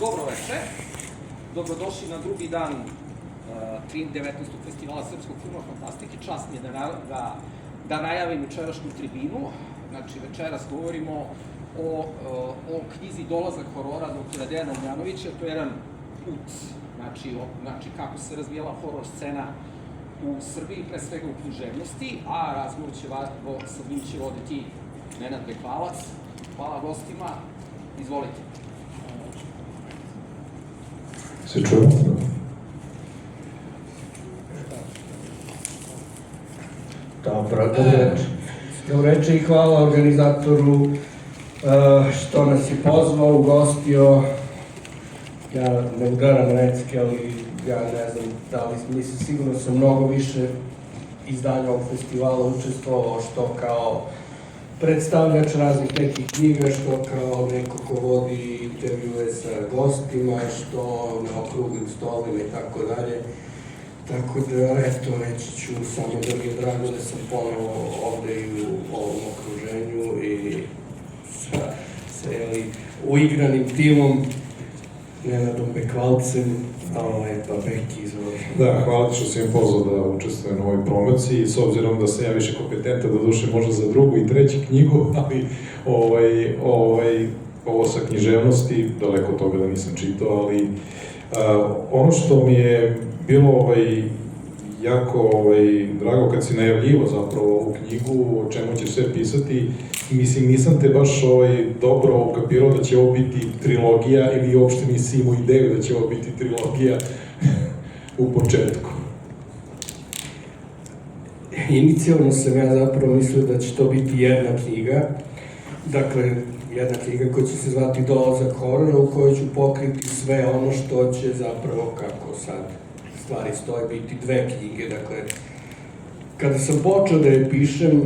Dobro veče, dobrodošli na drugi dan 19. festivala srpskog filma Fantastike. Čast mi je da najavim večerašnju tribinu. Znači, večeras govorimo o knjizi Dolazak horora dr. Dejana Ognjanovića. To je jedan put, znači kako se razvijala horor scena u Srbiji, pre svega u književnosti, a razgovor sa njim će voditi Nenad Bekvalac. Hvala gostima, izvolite. Se čujemo? Dobro reče i hvala organizatoru što nas je pozvao, ugostio. Ja ne udaram recke, ali ja ne znam da li mislim, sigurno sam mnogo više izdanja ovog festivala učestvovao, što kao predstavljač raznih nekih knjiga, što kao neko ko vodi intervjue sa gostima, što na okruglim stolima i tako dalje. Tako da, eto, reći ću samo da mi je drago da sam ponovo ovde i u ovom okruženju i sa uigranim timom, Nenadom Bekvalcem, pa Beki, izvoli. Da, hvala ti što si mi pozvao da učestvujem u ovoj promociji, s obzirom da sam ja više kompetentan, da duše možda za drugu i treću knjigu, ali ovo sa književnosti, daleko od toga da nisam čitao, ali ono što mi je bilo jako drago kad si najavljivo zapravo ovu knjigu, o čemu ćeš sve pisati, mislim, nisam te baš dobro ukapirao da će ovo biti trilogija ili uopšte nisi imao ideju da će ovo biti trilogija u početku. Inicijalno sam ja zapravo mislio da će to biti jedna knjiga, dakle, jedna knjiga koja će se zvati Dolazak horora, u kojoj ću pokriti sve ono što će zapravo, kako sad stvari stoje, biti dve knjige. Dakle, kada sam počeo da je pišem,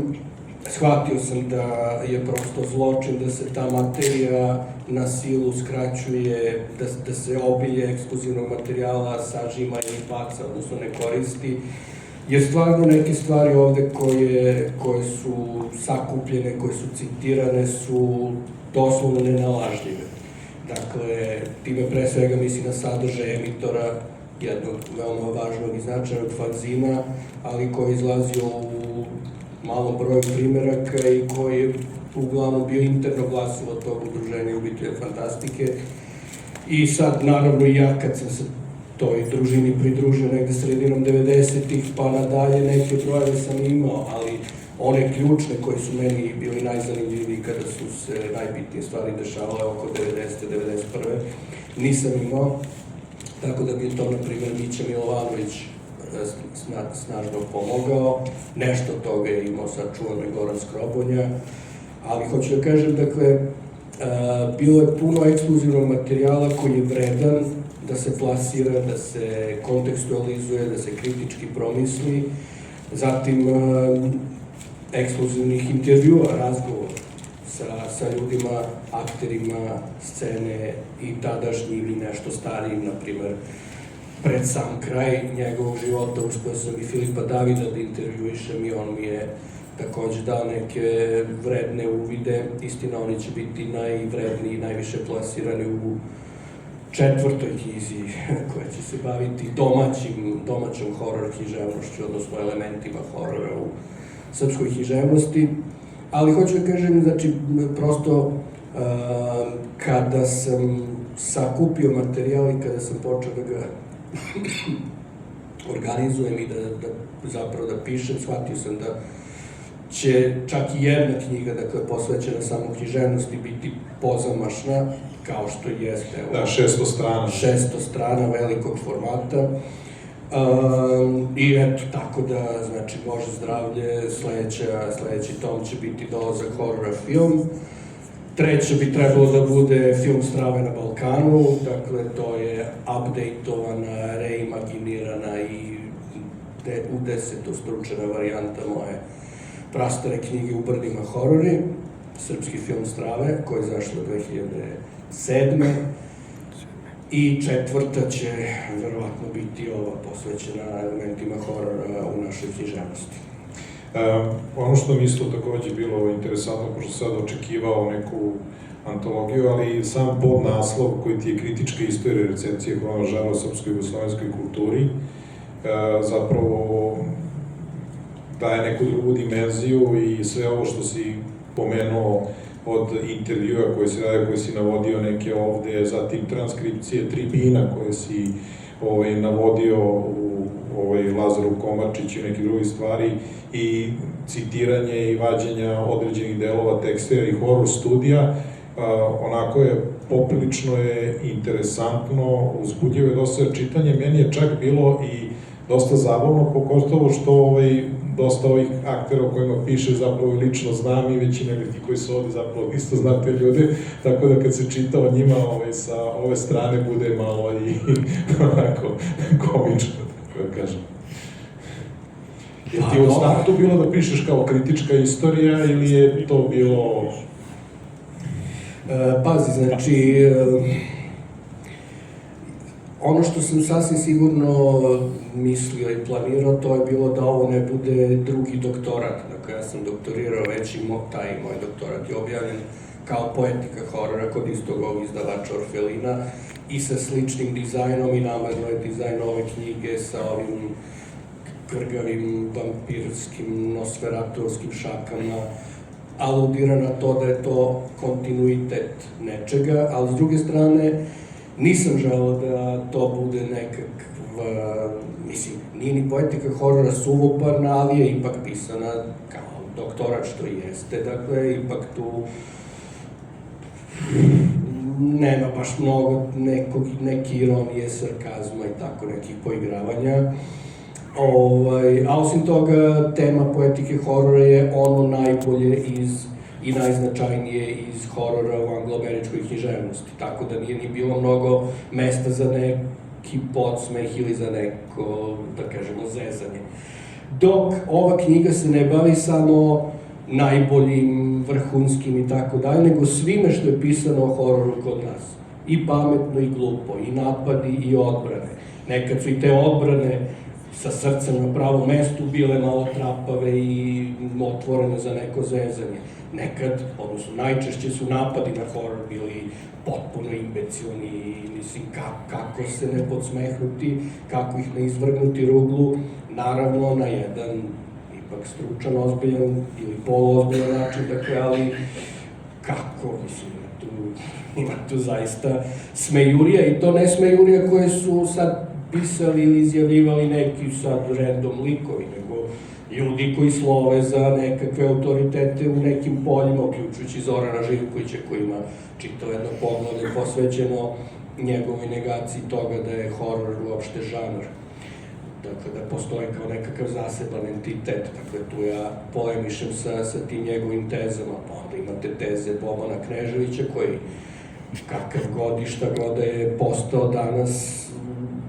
shvatio sam da je prosto zločin da se ta materija na silu skraćuje, da se obilje ekskluzivnog materijala sažima ili baca, odnosno ne koristi, jer stvarno neke stvari ovde koje su sakupljene, koje su citirane, su doslovno nenalažljive. Dakle, time pre svega misli na sadržaj emitora, jednog veoma važnog i značajnog fanzina, ali koji je izlazio u malom broju primeraka i koji je uglavnom bio interno glasilo tog udruženja ljubitelja fantastike. I sad, naravno, i ja kad sam se toj družini pridružio negde sredinom 90-ih, pa nadalje neke brojeve sam imao, ali one ključne koji su meni bili najzanimljiviji kada su se najbitnije stvari dešavale oko 90. 91. nisam imao. Tako da bi to, na primjer, Mića Milovanović snažno pomogao. Nešto od toga je imao sačuvano i Goran Skrobonja. Ali hoću da kažem, dakle, bilo je puno ekskluzivnog materijala koji je vredan da se plasira, da se kontekstualizuje, da se kritički promisli. Zatim, ekskluzivnih intervjua, razgovora sa ljudima, akterima scene i tadašnjim i nešto starijim, na primer, pred sam kraj njegovog života uspeo sam i Filipa Davida da intervjuišem i on mi je takođe dao neke vredne uvide. Istina, oni će biti najvredniji i najviše plasirani u četvrtoj knjizi koja će se baviti domaćom horor književnošću, odnosno elementima horora u srpskoj književnosti. Ali hoću da kažem, znači, prosto kada sam sakupio materijal i kada sam počeo da ga organizujem i zapravo da pišem, shvatio sam da će čak i jedna knjiga, dakle, posvećena samo književnosti, biti pozamašna, kao što jeste. Da, 600 strana. 600 strana velikog formata. I eto, tako da, znači, Bože zdravlje, sledeći tom će biti Dolazak horora film. Treće bi trebalo da bude film Strave na Balkanu, dakle, to je updateovana, reimaginirana i u 10-stručena varijanta moje prastare knjige U brdima horori, srpski film Strave, koji je zašlo 2007. I četvrta će verovatno biti ova posvećena elementima horora u našoj književnosti. Ono što mi isto takođe bilo interesantno, pošto sam sad očekivao neku antologiju, ali sam podnaslov koji ti je kritička istorija recepcije horornog žanra u srpskoj i jugoslovenskoj kulturi, zapravo daje neku drugu dimenziju i sve ovo što si pomenuo od intervjua koje si radio, koje si navodio neke ovde, zatim transkripcije tribina koje si navodio u Lazaru Komarčiću i neke druge stvari i citiranje i vađenja određenih delova teksta i horor studija, onako je poprilično je interesantno, uzbudljivo je dosta čitanje, meni je čak bilo i dosta zabavno, pogotovo što dosta ovih aktera o kojima piše zapravo i lično znam i većina ljudi koji su ovde zapravo isto znate ljude, tako da kad se čita o njima sa ove strane bude malo i onako komično, tako da kažem. Je ti u startu bilo da pišeš kao kritička istorija ili je to bilo... Pazi, znači, ono što sam sasvim sigurno mislio i planirao, to je bilo da ovo ne bude drugi doktorat. Dakle, ja sam doktorirao već i taj moj doktorat je objavljen kao poetika horora kod istog ovog izdavača Orfelina i sa sličnim dizajnom i namerno je dizajn ove knjige sa ovim krgavim, vampirskim, nosferatuovskim šakama, aludira na to da je to kontinuitet nečega, ali s druge strane nisam želeo da to bude nekakva, mislim, nije ni poetika horora suvoparna, ali je ipak pisana kao doktorat što jeste, dakle, ipak tu nema baš mnogo neke ironije, sarkazma i tako nekih poigravanja. A osim toga, tema poetike horora je ono najbolje i najznačajnije iz horora u anglo-američkoj književnosti, tako da nije ni bilo mnogo mesta za neki podsmeh ili za neko, da kažemo, zezanje. Dok ova knjiga se ne bavi samo najboljim, vrhunskim i tako dalje, nego svime što je pisano o hororu kod nas. I pametno i glupo, i napadi i odbrane. Nekad su i te odbrane sa srcem na pravom mestu bile malo trapave i otvorene za neko zezanje. Nekad, odnosno najčešće su napadi na horor bili potpuno imbecilni, mislim, kako se ne podsmehnuti, kako ih ne izvrgnuti ruglu, naravno na jedan ipak stručan, ozbiljan ili poluozbiljan način, dakle, ali kako, mislim, ima tu zaista smejurija i to ne smejurija koje su sad pisali ili izjavljivali neki sad random likovi, nego ljudi koji slove za nekakve autoritete u nekim poljima, uključujući Zorana Živkovića koji ima čitao jedno poglavlje posvećeno njegovoj negaciji toga da je horor uopšte žanr. Dakle, da postoje kao nekakav zaseban entitet. Dakle, tu ja polemišem sa tim njegovim tezama, pa onda imate teze Bobana Kneževića koji kakav god i šta god je postao danas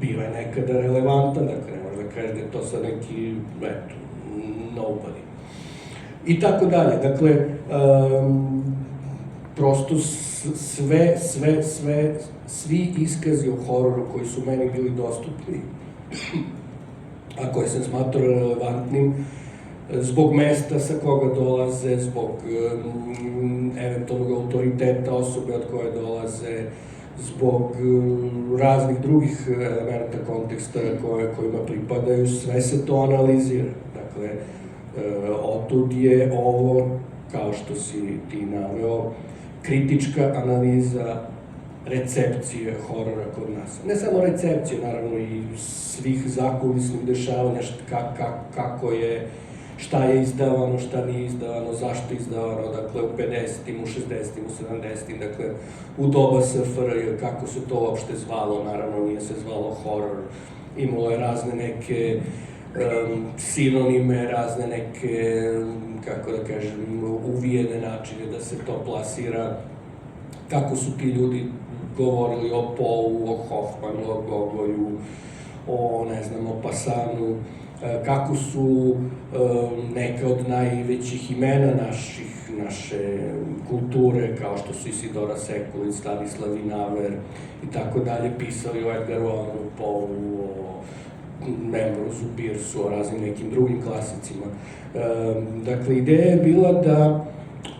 bio je nekada relevantan, dakle, ne možda kažeš da je to sad neki, eto, nobody. I tako dalje, dakle, prosto svi iskazi o hororu koji su meni bili dostupni, a koje sam smatrao relevantnim, zbog mesta sa koga dolaze, zbog eventualnog autoriteta osobe od koje dolaze, zbog raznih drugih elementa konteksta kojima pripadaju, sve se to analizira. Dakle, otud je ovo, kao što si ti naveo, kritička analiza recepcije horora kod nas. Ne samo recepcije, naravno i svih zakulisnih dešavanja, kako je, šta je izdavano, šta nije izdavano, zašto je izdavano, dakle u 50-im, u 60-im, u 70-im, dakle u doba SFRJ, kako se to uopšte zvalo, naravno nije se zvalo horor, imalo je razne neke sinonime, razne neke, kako da kažem, uvijene načine da se to plasira, kako su ti ljudi govorili o Poeu, o Hoffmanu, o Gogoju, o, ne znam, o Pasanu, kako su neke od najvećih imena naše kulture, kao što su Isidora Sekulić, Stanislav Vinaver i tako dalje, pisali o Edgaru Allanu Poeu, o Ambrosu Biersu, o raznim nekim drugim klasicima. Dakle, ideja je bila da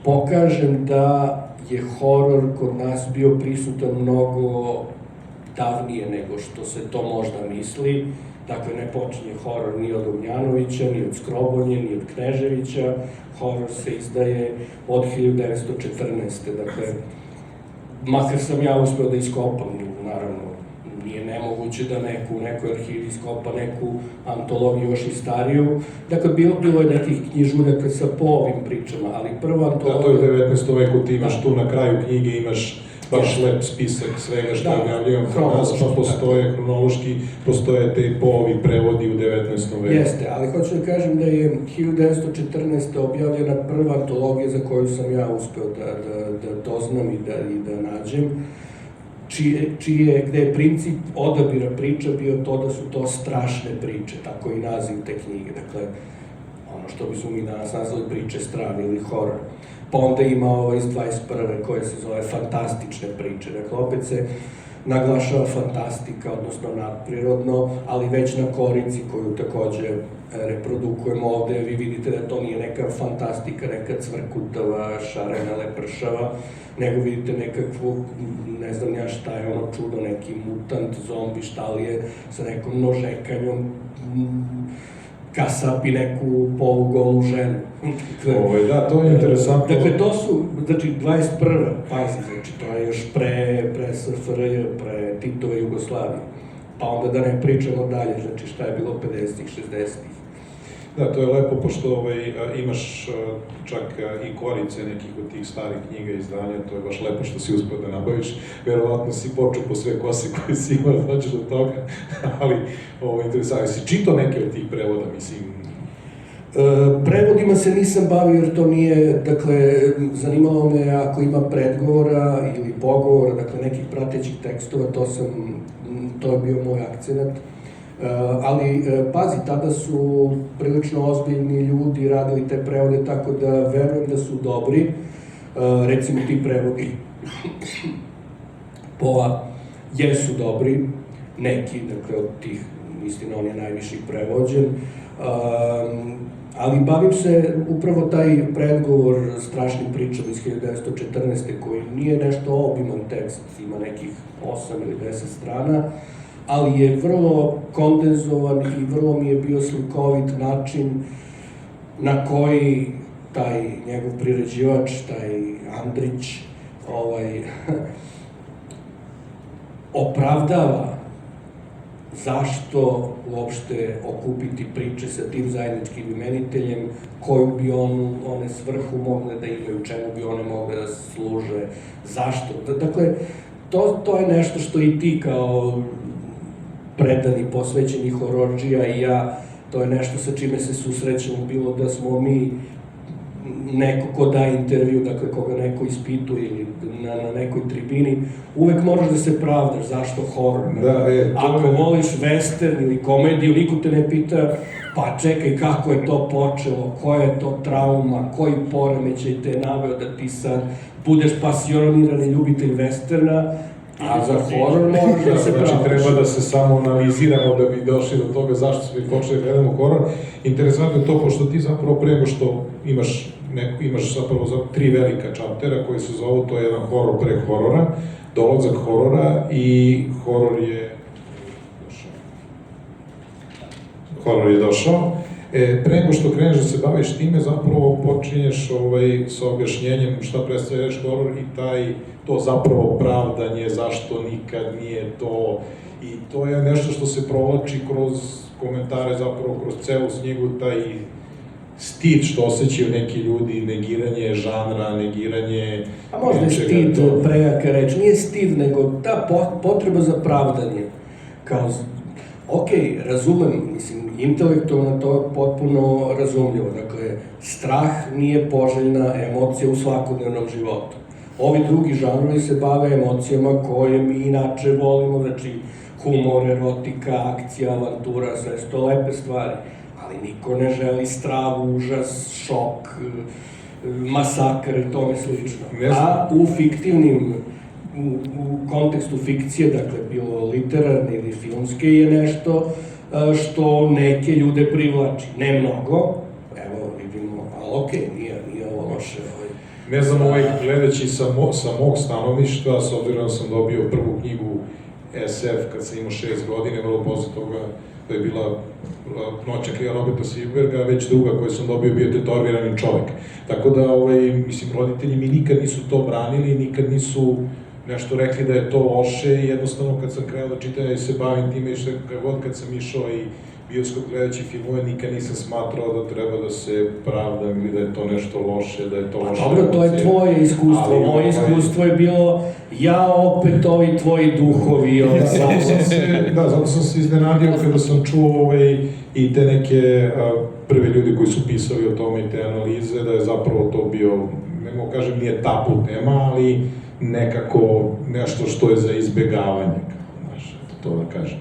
pokažem da je horor kod nas bio prisutan mnogo davnije nego što se to možda misli. Dakle, ne počinje horor ni od Ognjanovića, ni od Skrobonje, ni od Kneževića. Horor se izdaje od 1914. Dakle, makar sam ja uspeo da iskopam, naravno, nije nemoguće da neko u nekoj arhivi iskopa neku antologiju još i stariju. Dakle, bilo je nekih knjižuljaka sa po ovim pričama, ali prva antologija... Da, to je u 19. veku, ti imaš tu na kraju knjige, imaš baš lep spisak svega što je objavljujem kod nas, pa postoje hronološki, postoje te povi prevodi u 19. veku. Jeste, ali hoću da kažem da je 1914. objavljena prva antologija za koju sam ja uspeo da doznam i da nađem, gde je princip odabira priča bio to da su to strašne priče, tako i naziv te knjige, dakle, ono što bismo mi danas nazvali priče strane ili horor. Pa onda ima ovo iz 21. koje se zove fantastične priče, dakle, opet se naglašava fantastika, odnosno nadprirodno, ali već na korici koju takođe reprodukujemo ovde, vi vidite da to nije neka fantastika, neka cvrkutava, šarena, lepršava, nego vidite nekakvu, ne znam ja šta je ono čudo, neki mutant, zombi, šta li je, sa nekom nožekanjom, kasapi neku polugolu ženu. Da, to je interesantno. Dakle, to su, znači, 21. pazi, znači, to je još pre SFRJ, pre Titove Jugoslavije. Pa onda da ne pričamo dalje, znači, šta je bilo 50-ih, 60-ih. Da, to je lepo, pošto imaš čak i korice nekih od tih starih knjiga i izdanja, to je baš lepo što si uspeo da nabaviš. Verovatno si počeo po sve kose koje si imao da dođeš do toga, ali interesantno. Si čitao neke od tih prevoda, mislim? Prevodima se nisam bavio jer to nije, dakle, zanimalo me ako ima predgovora ili pogovora, dakle, nekih pratećih tekstova, to je bio moj akcenat. Ali, pazi, tada su prilično ozbiljni ljudi radili te prevode, tako da verujem da su dobri. Recimo, ti prevodi Poa jesu dobri, neki, dakle, od tih, istina, on je najviše prevođen, ali bavim se upravo taj predgovor strašnim pričama iz 1914. koji nije nešto obiman tekst, ima nekih 8 ili 10 strana, ali je vrlo kondenzovan i vrlo mi je bio slikovit način na koji taj njegov priređivač, taj Andrić, opravdava zašto uopšte okupiti priče sa tim zajedničkim imeniteljem, koju bi one svrhu mogle da imaju, čemu bi one mogle da služe, zašto. Dakle, to je nešto što i ti kao predani, posvećeni horordžija i ja, to je nešto sa čime se susrećemo, bilo da smo mi neko ko daje intervju, dakle koga neko ispituje ili na nekoj tribini, uvek moraš da se pravdaš zašto horor. Ako voliš western ili komediju, niko te ne pita, pa čekaj kako je to počelo, koja je to trauma, koji poremećaj te je naveo da ti sad budeš pasionirani ljubitelj westerna, a za horor moraš da se pravdaš. Znači, treba da se samo analiziramo da bi došli do toga zašto smo i počeli da gledamo horor. Interesantno je to, pošto ti zapravo pre nego što imaš zapravo 3 velika čaptera koji se zovu, to je jedan horor pre horora, dolazak horora i horor je došao. Pre nego što kreneš da se baviš time, zapravo počinješ sa objašnjenjem šta predstavljaš horor i to zapravo pravdanje, zašto nikad nije to. I to je nešto što se provlači kroz komentare, zapravo kroz celu knjigu, taj stid što osjećaju neki ljudi, negiranje žanra, negiranje... A možda je stid prejaka reč, nije stid, nego ta potreba za pravdanje. Kao, okej, razumem, mislim, intelektualno to je potpuno razumljivo, dakle, strah nije poželjna emocija u svakodnevnom životu. Ovi drugi žanrovi se bave emocijama koje mi inače volimo, znači humor, erotika, akcija, avantura, sve su to lepe stvari, ali niko ne želi strav, užas, šok, masakr i tome slično. A u fiktivnim, u kontekstu fikcije, dakle, bilo literarne ili filmske, je nešto što neke ljude privlači. Ne mnogo, evo vidimo, ali okej, nije ovo loše. Ne znam, gledajući sa mog stanovišta, s obzirom da sam dobio prvu knjigu SF kad sam imao 6 godine, vrlo posle toga da je bila Noćna krija Roberta Silverberga, već druga koju sam dobio bio Tetovirani čovek. Tako da, mislim, roditelji mi nikad nisu to branili, nikad nisu nešto rekli da je to loše, i jednostavno kad sam krenuo da čitam i se bavim time, i što god kad sam išao i bioskop gledajući filmove, nikad nisam smatrao da treba da se pravdam ili da je to nešto loše, da je to loše. Dobro, to je tvoje iskustvo, moje iskustvo je bilo ja opet ovi tvoji duhovi. Zato sam se iznenadio kada sam čuo i te neke prve ljudi koji su pisali o tome i te analize, da je zapravo to bio, ne mogu kažem, nije tabu tema, ali nekako nešto što je za izbegavanje, znaš, to da kažem.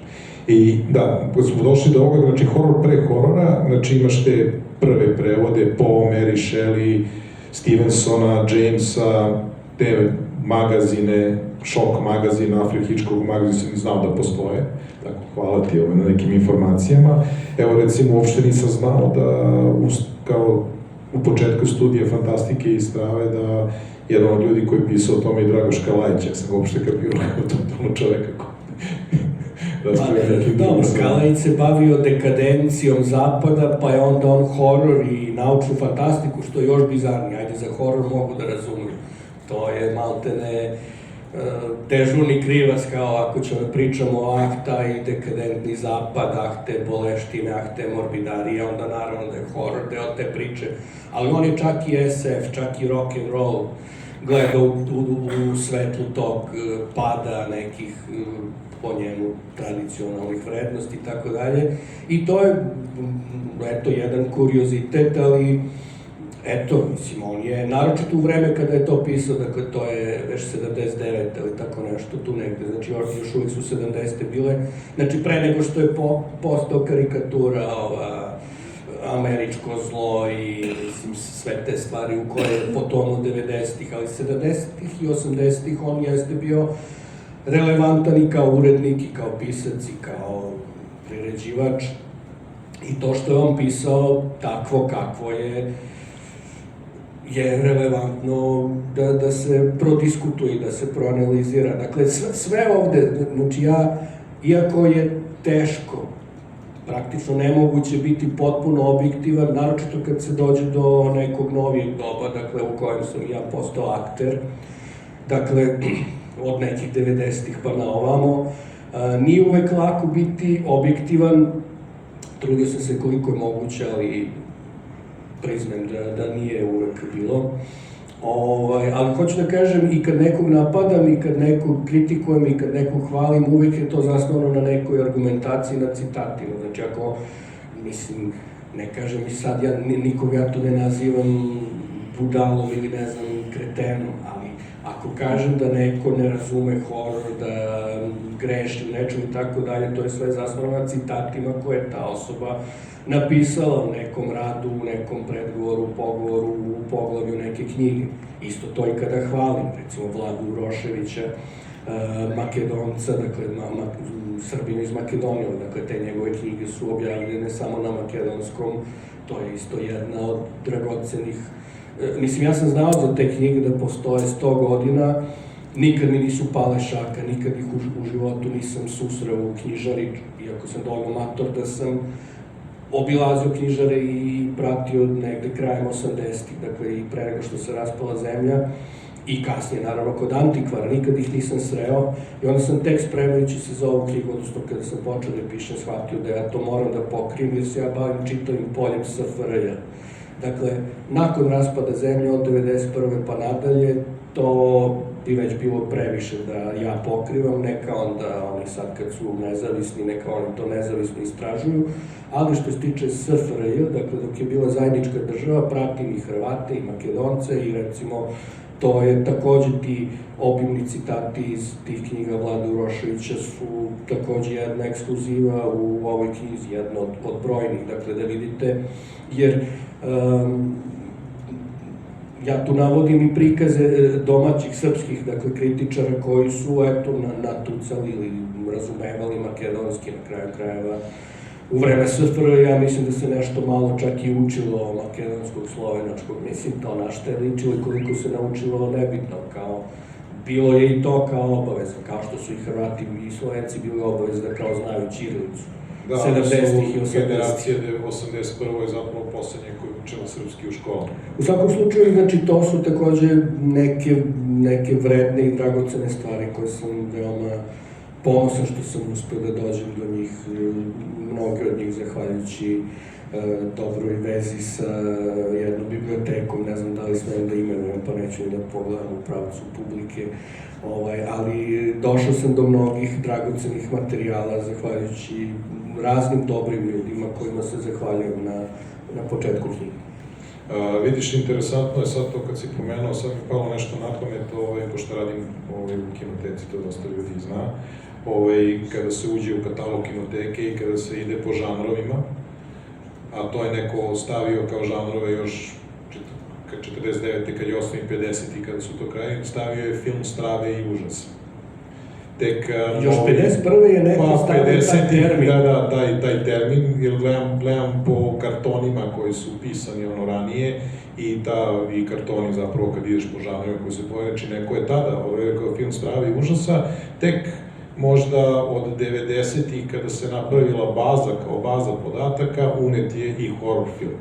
I da, kad smo došli do ovoga, znači horor pre horora, znači imaš te prve prevode, Poe, Mary Shelley, Stevensona, Jamesa, te magazine, Šok magazin, Alfred Hitchcock magazin, sam znao da postoje, tako hvala ti na nekim informacijama. Evo recimo, uopšte nisam znao da, kao u početku studije fantastike i strave, da jedan od ljudi koji je pisao o tome je Dragoš Kalajić, ja sam uopšte kapirao kao totalno čoveka koji Dobro, Kalajić se bavio dekadencijom zapada, pa je onda on horor i naučnu fantastiku, što je još bizarnije. Ajde, za horor mogu da razumijem. To je maltene dežurni krivac, kao ako ćemo pričamo o ahta i dekadentni zapad, ahte boleštine, ahte morbidarije, onda naravno da je horor deo te priče. Ali on je čak i SF, čak i rock and roll gleda u svetlu tog pada nekih po njemu tradicionalnih vrednosti i tako dalje. I to je, eto, jedan kuriozitet, ali eto, mislim, on je, naročito u vreme kada je to pisao, dakle, to je već 79 ili tako nešto, tu negde, znači još uvijek su 70. bile, znači pre nego što je postao karikatura, američko zlo i, mislim, sve te stvari u koje je potonuo 90-ih, ali 70-ih i 80-ih on jeste bio relevantan i kao urednik, i kao pisac, i kao priređivač. I to što je on pisao, takvo kakvo je relevantno da se prodiskutuje i da se proanalizira. Dakle, sve ovde, znači iako je teško, praktično nemoguće biti potpuno objektivan, naročito kad se dođe do nekog novijeg doba, dakle, u kojem sam ja postao akter, dakle, od nekih 90-ih pa na ovamo, nije uvek lako biti objektivan, trudio sam se koliko je moguće, ali priznam da nije uvek bilo. Ali hoću da kažem, i kad nekog napadam, i kad nekog kritikujem, i kad nekog hvalim, uvek je to zasnovano na nekoj argumentaciji, na citatima. Znači, ako, mislim, ne kažem i sad, nikog ja to ne nazivam budalom ili, ne znam, kretenom, ali ako kažem da neko ne razume horor, da greši u nečem i tako dalje, to je sve zasnovano na citatima koje je ta osoba napisala u nekom radu, u nekom predgovoru, pogovoru, u poglavlju neke knjige. Isto to i kada hvalim, recimo Vladu Uroševića, Makedonca, dakle, Srbina iz Makedonije, dakle, te njegove knjige su objavljene samo na makedonskom, to je isto jedna od dragocenih. Mislim, ja sam znao za te knjige da postoje 100 godina, nikad mi nisu pale šaka, nikad ih u životu nisam susreo u knjižari, iako sam dovoljno mator da sam obilazio knjižare i pratio negde krajem 80-ih, dakle i pre nego što se raspala zemlja, i kasnije, naravno, kod antikvara, nikad ih nisam sreo, i onda sam tek spremajući se za ovu knjigu, odnosno kada sam počeo da pišem, shvatio da ja to moram da pokrijem, jer se ja bavim čitavim poljem SFRJ. Dakle, nakon raspada zemlje od 1991. pa nadalje, to bi već bilo previše da ja pokrivam, neka onda oni sad kad su nezavisni, neka oni to nezavisno istražuju, ali što se tiče SFRJ, dakle dok je bila zajednička država, pratim i Hrvate i Makedonce i recimo to je takođe ti obimni citati iz tih knjiga Vlade Uroševića su takođe jedna ekskluziva u ovoj knjizi, jedna od brojnih, dakle da vidite, jer ja tu navodim i prikaze domaćih srpskih, dakle, kritičara koji su, eto, natucali ili razumevali makedonski, na kraju krajeva, U vreme SFRJ ja mislim da se nešto malo čak i učilo makedonskog, slovenačkog, mislim to na što je ličilo i koliko se naučilo nebitno, kao bilo je i to kao obaveza, kao što su i Hrvati i Slovenci bili obaveza da kao znaju ćirilicu. Da, 70-ih i 80-ih. generacije 81. je zapravo poslednje koji učila srpski u školama. U svakom slučaju, znači, to su takođe neke vredne i dragocene stvari koje sam veoma ponosan što sam uspeo da dođem do njih, mnoge od njih zahvaljujući dobroj vezi sa jednom bibliotekom, ne znam da li smem da imenujem, pa neću da pogledam u pravcu publike, ali došao sam do mnogih dragocenih materijala zahvaljujući raznim dobrim ljudima kojima se zahvaljujem na početku knjige. Vidiš, interesantno je sad to kad si pomenuo, sad mi palo nešto na pamet, pošto radim u kinoteci, to dosta ljudi zna, kada se uđe u katalog kinoteke i kada se ide po žanrovima, a to je neko stavio kao žanrove još 49. kad je osnovim 50. kada su to kraji, stavio je film strave i užasa. Još 51. je neko stavio taj termin. Da, taj termin, jer gledam po kartonima koji su pisani ranije i kartoni zapravo kad ideš po žanrovima koji se poreči, neko je tada rekao film strave i užasa, tek možda od 90-ih kada se napravila baza kao baza podataka, unet je i horror film.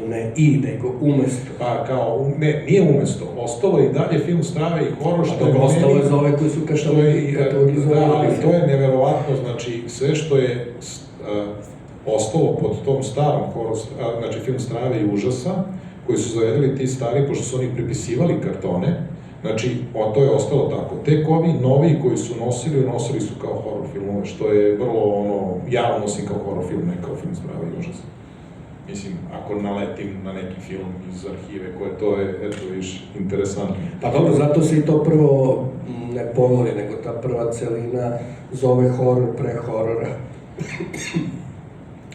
Ne nego umesto. Pa kao, nije umesto, ostalo je i dalje film strave i horor, što je meni... Ostalo je za ove koji su katalogizovali. Da, ali to je neverovatno, znači sve što je ostalo pod tom starom horor, znači film strave i užasa, koji su zavedali ti stari, pošto su oni prepisivali kartone, znači, to je ostalo tako. Tek ovi novi koji su nosili su kao horor filmove, što je vrlo, ja nosim kao horor film, ne kao film strave i užasa. Mislim, ako naletim na neki film iz arhive koje to je, eto, viš, interesantno. Pa dobro, zato se i to prvo ne poglavlje, nego ta prva celina zove horor pre horora.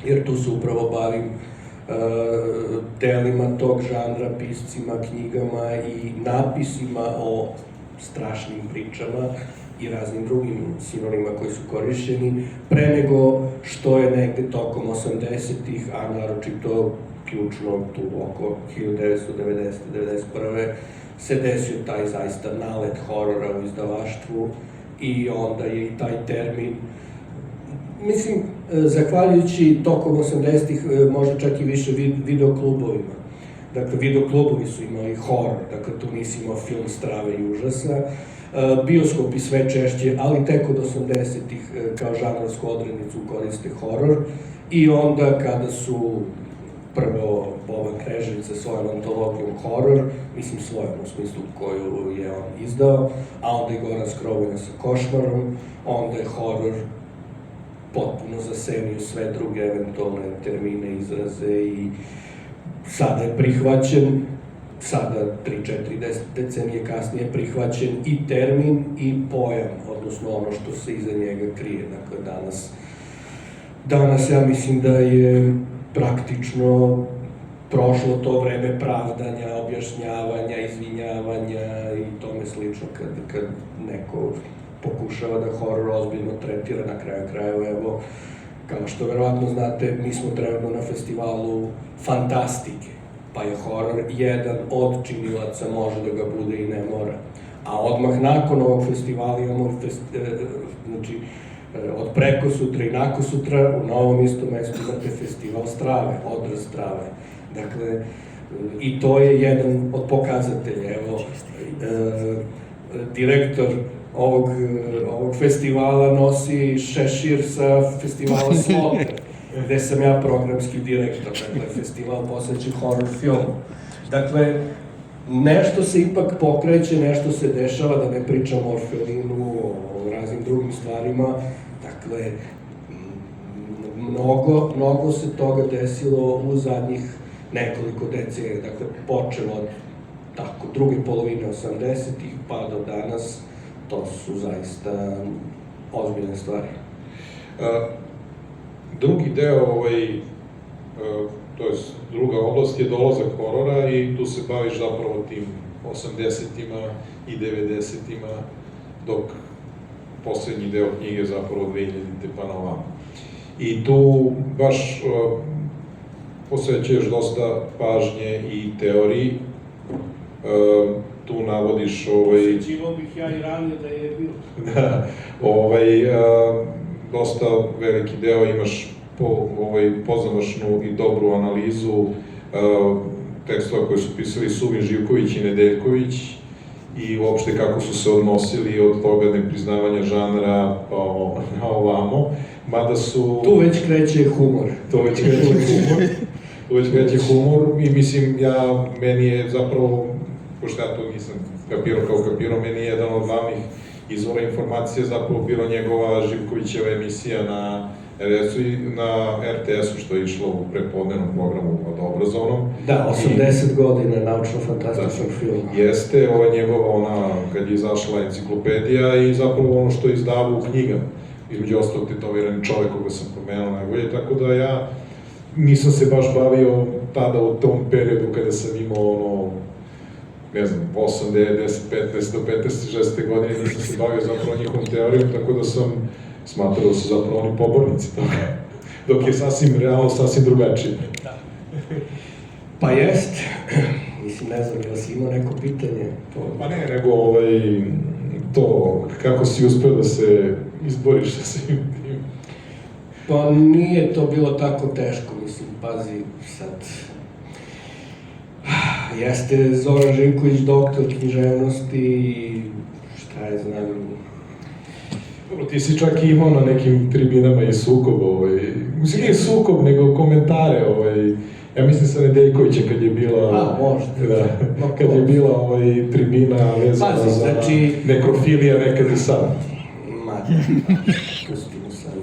Jer tu se upravo bavim delima tog žanra, piscima, knjigama i napisima o strašnim pričama i raznim drugim sinonima koji su korišćeni, pre nego što je negde tokom 80-ih, a naročito ključno tu oko 1990-1991. se desio taj zaista nalet horora u izdavaštvu i onda je i taj termin, mislim, zahvaljujući tokom 80-ih, možda čak i više videoklubovima. Dakle, videoklubovi su imali horor, dakle, tu nisi imao film strave i užasa, bioskopi sve češće, ali tek od 80-ih kao žanrovsku odrednicu koriste horor i onda kada su prvo Boban Knežević sa svojom antologijom horor, mislim svojom u smislu koju je on izdao, a onda i Goran Skrovina sa Košmarom, onda je horor potpuno zasenio sve druge eventualne termine, izraze i sada je prihvaćen, sada 3-4 decenije kasnije prihvaćen i termin i pojam, odnosno ono što se iza njega krije. Dakle, danas ja mislim da je praktično prošlo to vreme pravdanja, objašnjavanja, izvinjavanja i tome slično kad neko pokušava da horor ozbiljno tretira na kraju krajeva. Evo, kao što verovatno znate, mi smo trenutno na festivalu fantastike, pa je horor jedan od činilaca, može da ga bude i ne mora. A odmah nakon ovog festivala imamo, znači, od preko sutra i nako sutra u novom istom mestu imate festival strave, odraz strave. Dakle, i to je jedan od pokazatelja. Evo, direktor ovog festivala nosi šešir sa festivala Sloter, gde sam ja programski direktor, dakle, festival posvećen horror filmu. Dakle, nešto se ipak pokreće, nešto se dešava, da ne pričamo o Orfelinu, o raznim drugim stvarima, dakle, mnogo se toga desilo u zadnjih nekoliko decenija, dakle, počelo od druge polovine 80-ih pa do danas, to su zaista ozbiljne stvari. Drugi deo, to je druga oblast, je dolazak horora i tu se baviš zapravo tim 80-ima i 90-ima, dok poslednji deo knjige zapravo 2000-te pa na ovamo. I tu baš posvećuješ dosta pažnje i teoriji. Tu navodiš... Posvećivao bih ja i ranije da je bilo. Da, dosta veliki deo imaš pozamašnu i dobru analizu tekstova koje su pisali Suvin, Živković i Nedeljković i uopšte kako su se odnosili od toga nepriznavanja žanra pa na ovamo, mada su... Tu već kreće humor. Tu već kreće humor i mislim, meni je zapravo, pošto ja to nisam kapirao, meni je jedan od glavnih izvora informacije zapravo bila njegova Živkovićeva emisija na RTS-u, što je išlo u prepodnevnom programu od obrazovnom. Da, 80 godina naučno-fantastičnog filma. Jeste, njegova, kad je izašla enciklopedija i zapravo ono što je izdavao u knjigama. Između ostalog tetovirani čovek koga sam pomenuo najbolje, tako da ja nisam se baš bavio tada u tom periodu kada sam imao ne znam, 8, 9, 10, 15 do 15, 16 godine, nisam se bavio zapravo njihovom teorijom, tako da sam smatrao da su zapravo oni pobornici toga, dok je realno sasvim drugačije. Pa jest, mislim, ne znam, jel si imao neko pitanje? Pa ne, nego to, kako si uspeo da se izboriš sa svim tim? Pa nije to bilo tako teško, mislim, pazi, sad... Jeste Zoran Živković doktor književnosti i šta je znam... Dobro, ti si čak i imao na nekim tribinama i sukob, mislim, nije sukob, nego komentare, ja mislim sa Nedeljkovića kad je bila... možda. Da, kad je bila tribina vezana za nekrofilija nekad i sad. Pustimo sad.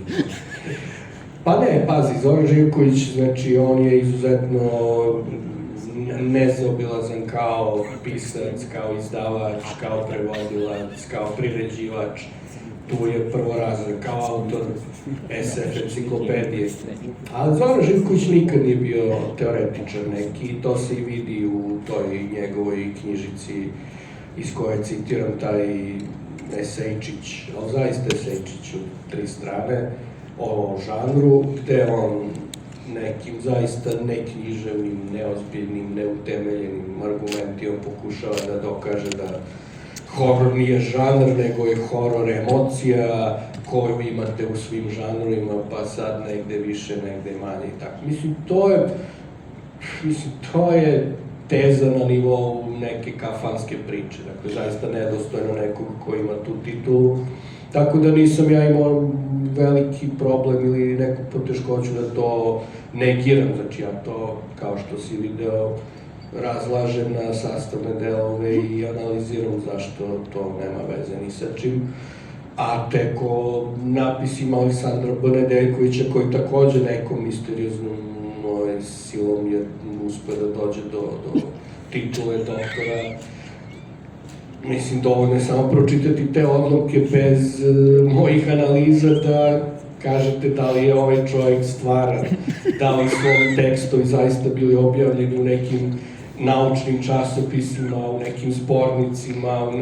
Pa ne, pazi, Zoran Živković, znači, on je izuzetno nezaobilazan kao pisac, kao izdavač, kao prevodilac, kao priređivač. Tu je prvorazred, kao autor SF enciklopedije. Ali Zoran Živković nikad nije bio teoretičar neki, to se i vidi u toj njegovoj knjižici iz koje citiram taj esejčić, ali zaista esejčić u 3 strane, o žanru, gde on nekim zaista neknjiževnim, neozbiljnim, neutemeljenim argumentima pokušava da dokaže da horor nije žanr, nego je horor emocija koju imate u svim žanrovima, pa sad negde više, negde manje i tako. Mislim, to je teza na nivou neke kafanske priče, dakle, zaista nedostojno nekog ko ima tu titulu. Tako da nisam ja imao veliki problem ili neku poteškoću da to negiram, znači ja to, kao što si video, razlažem na sastavne delove i analiziram zašto to nema veze ni sa čim. A tek o napisima Aleksandra B. Nedeljkovića, koji takođe nekom misterioznom silom je uspeo da dođe do titule doktora. Mislim, dovoljno je samo pročitati te odlomke bez mojih analiza da kažete da li je ovaj čovjek stvaran, da li su ovi tekstovi zaista bili objavljeni u nekim naučnim časopisima, u nekim zbornicima,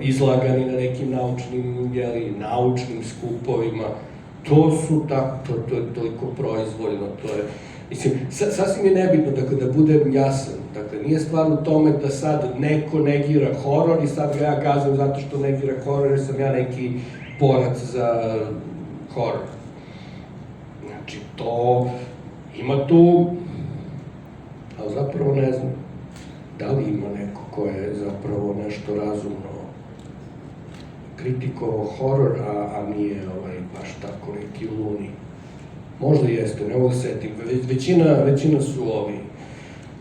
izlagani na nekim naučnim skupovima. To je toliko proizvoljno, to je... Mislim, sasvim je nebitno, dakle, da budem jasan. Dakle, nije stvar u tome da sad neko negira horor i sad ga ja gazam zato što negira horor jer sam ja neki borac za horor. Znači, to ima tu, ali zapravo ne znam, da li ima neko ko je zapravo nešto razumno kritikovao horor, a nije baš tako neki luni. Možda jeste, ne mogu da setim. Većina su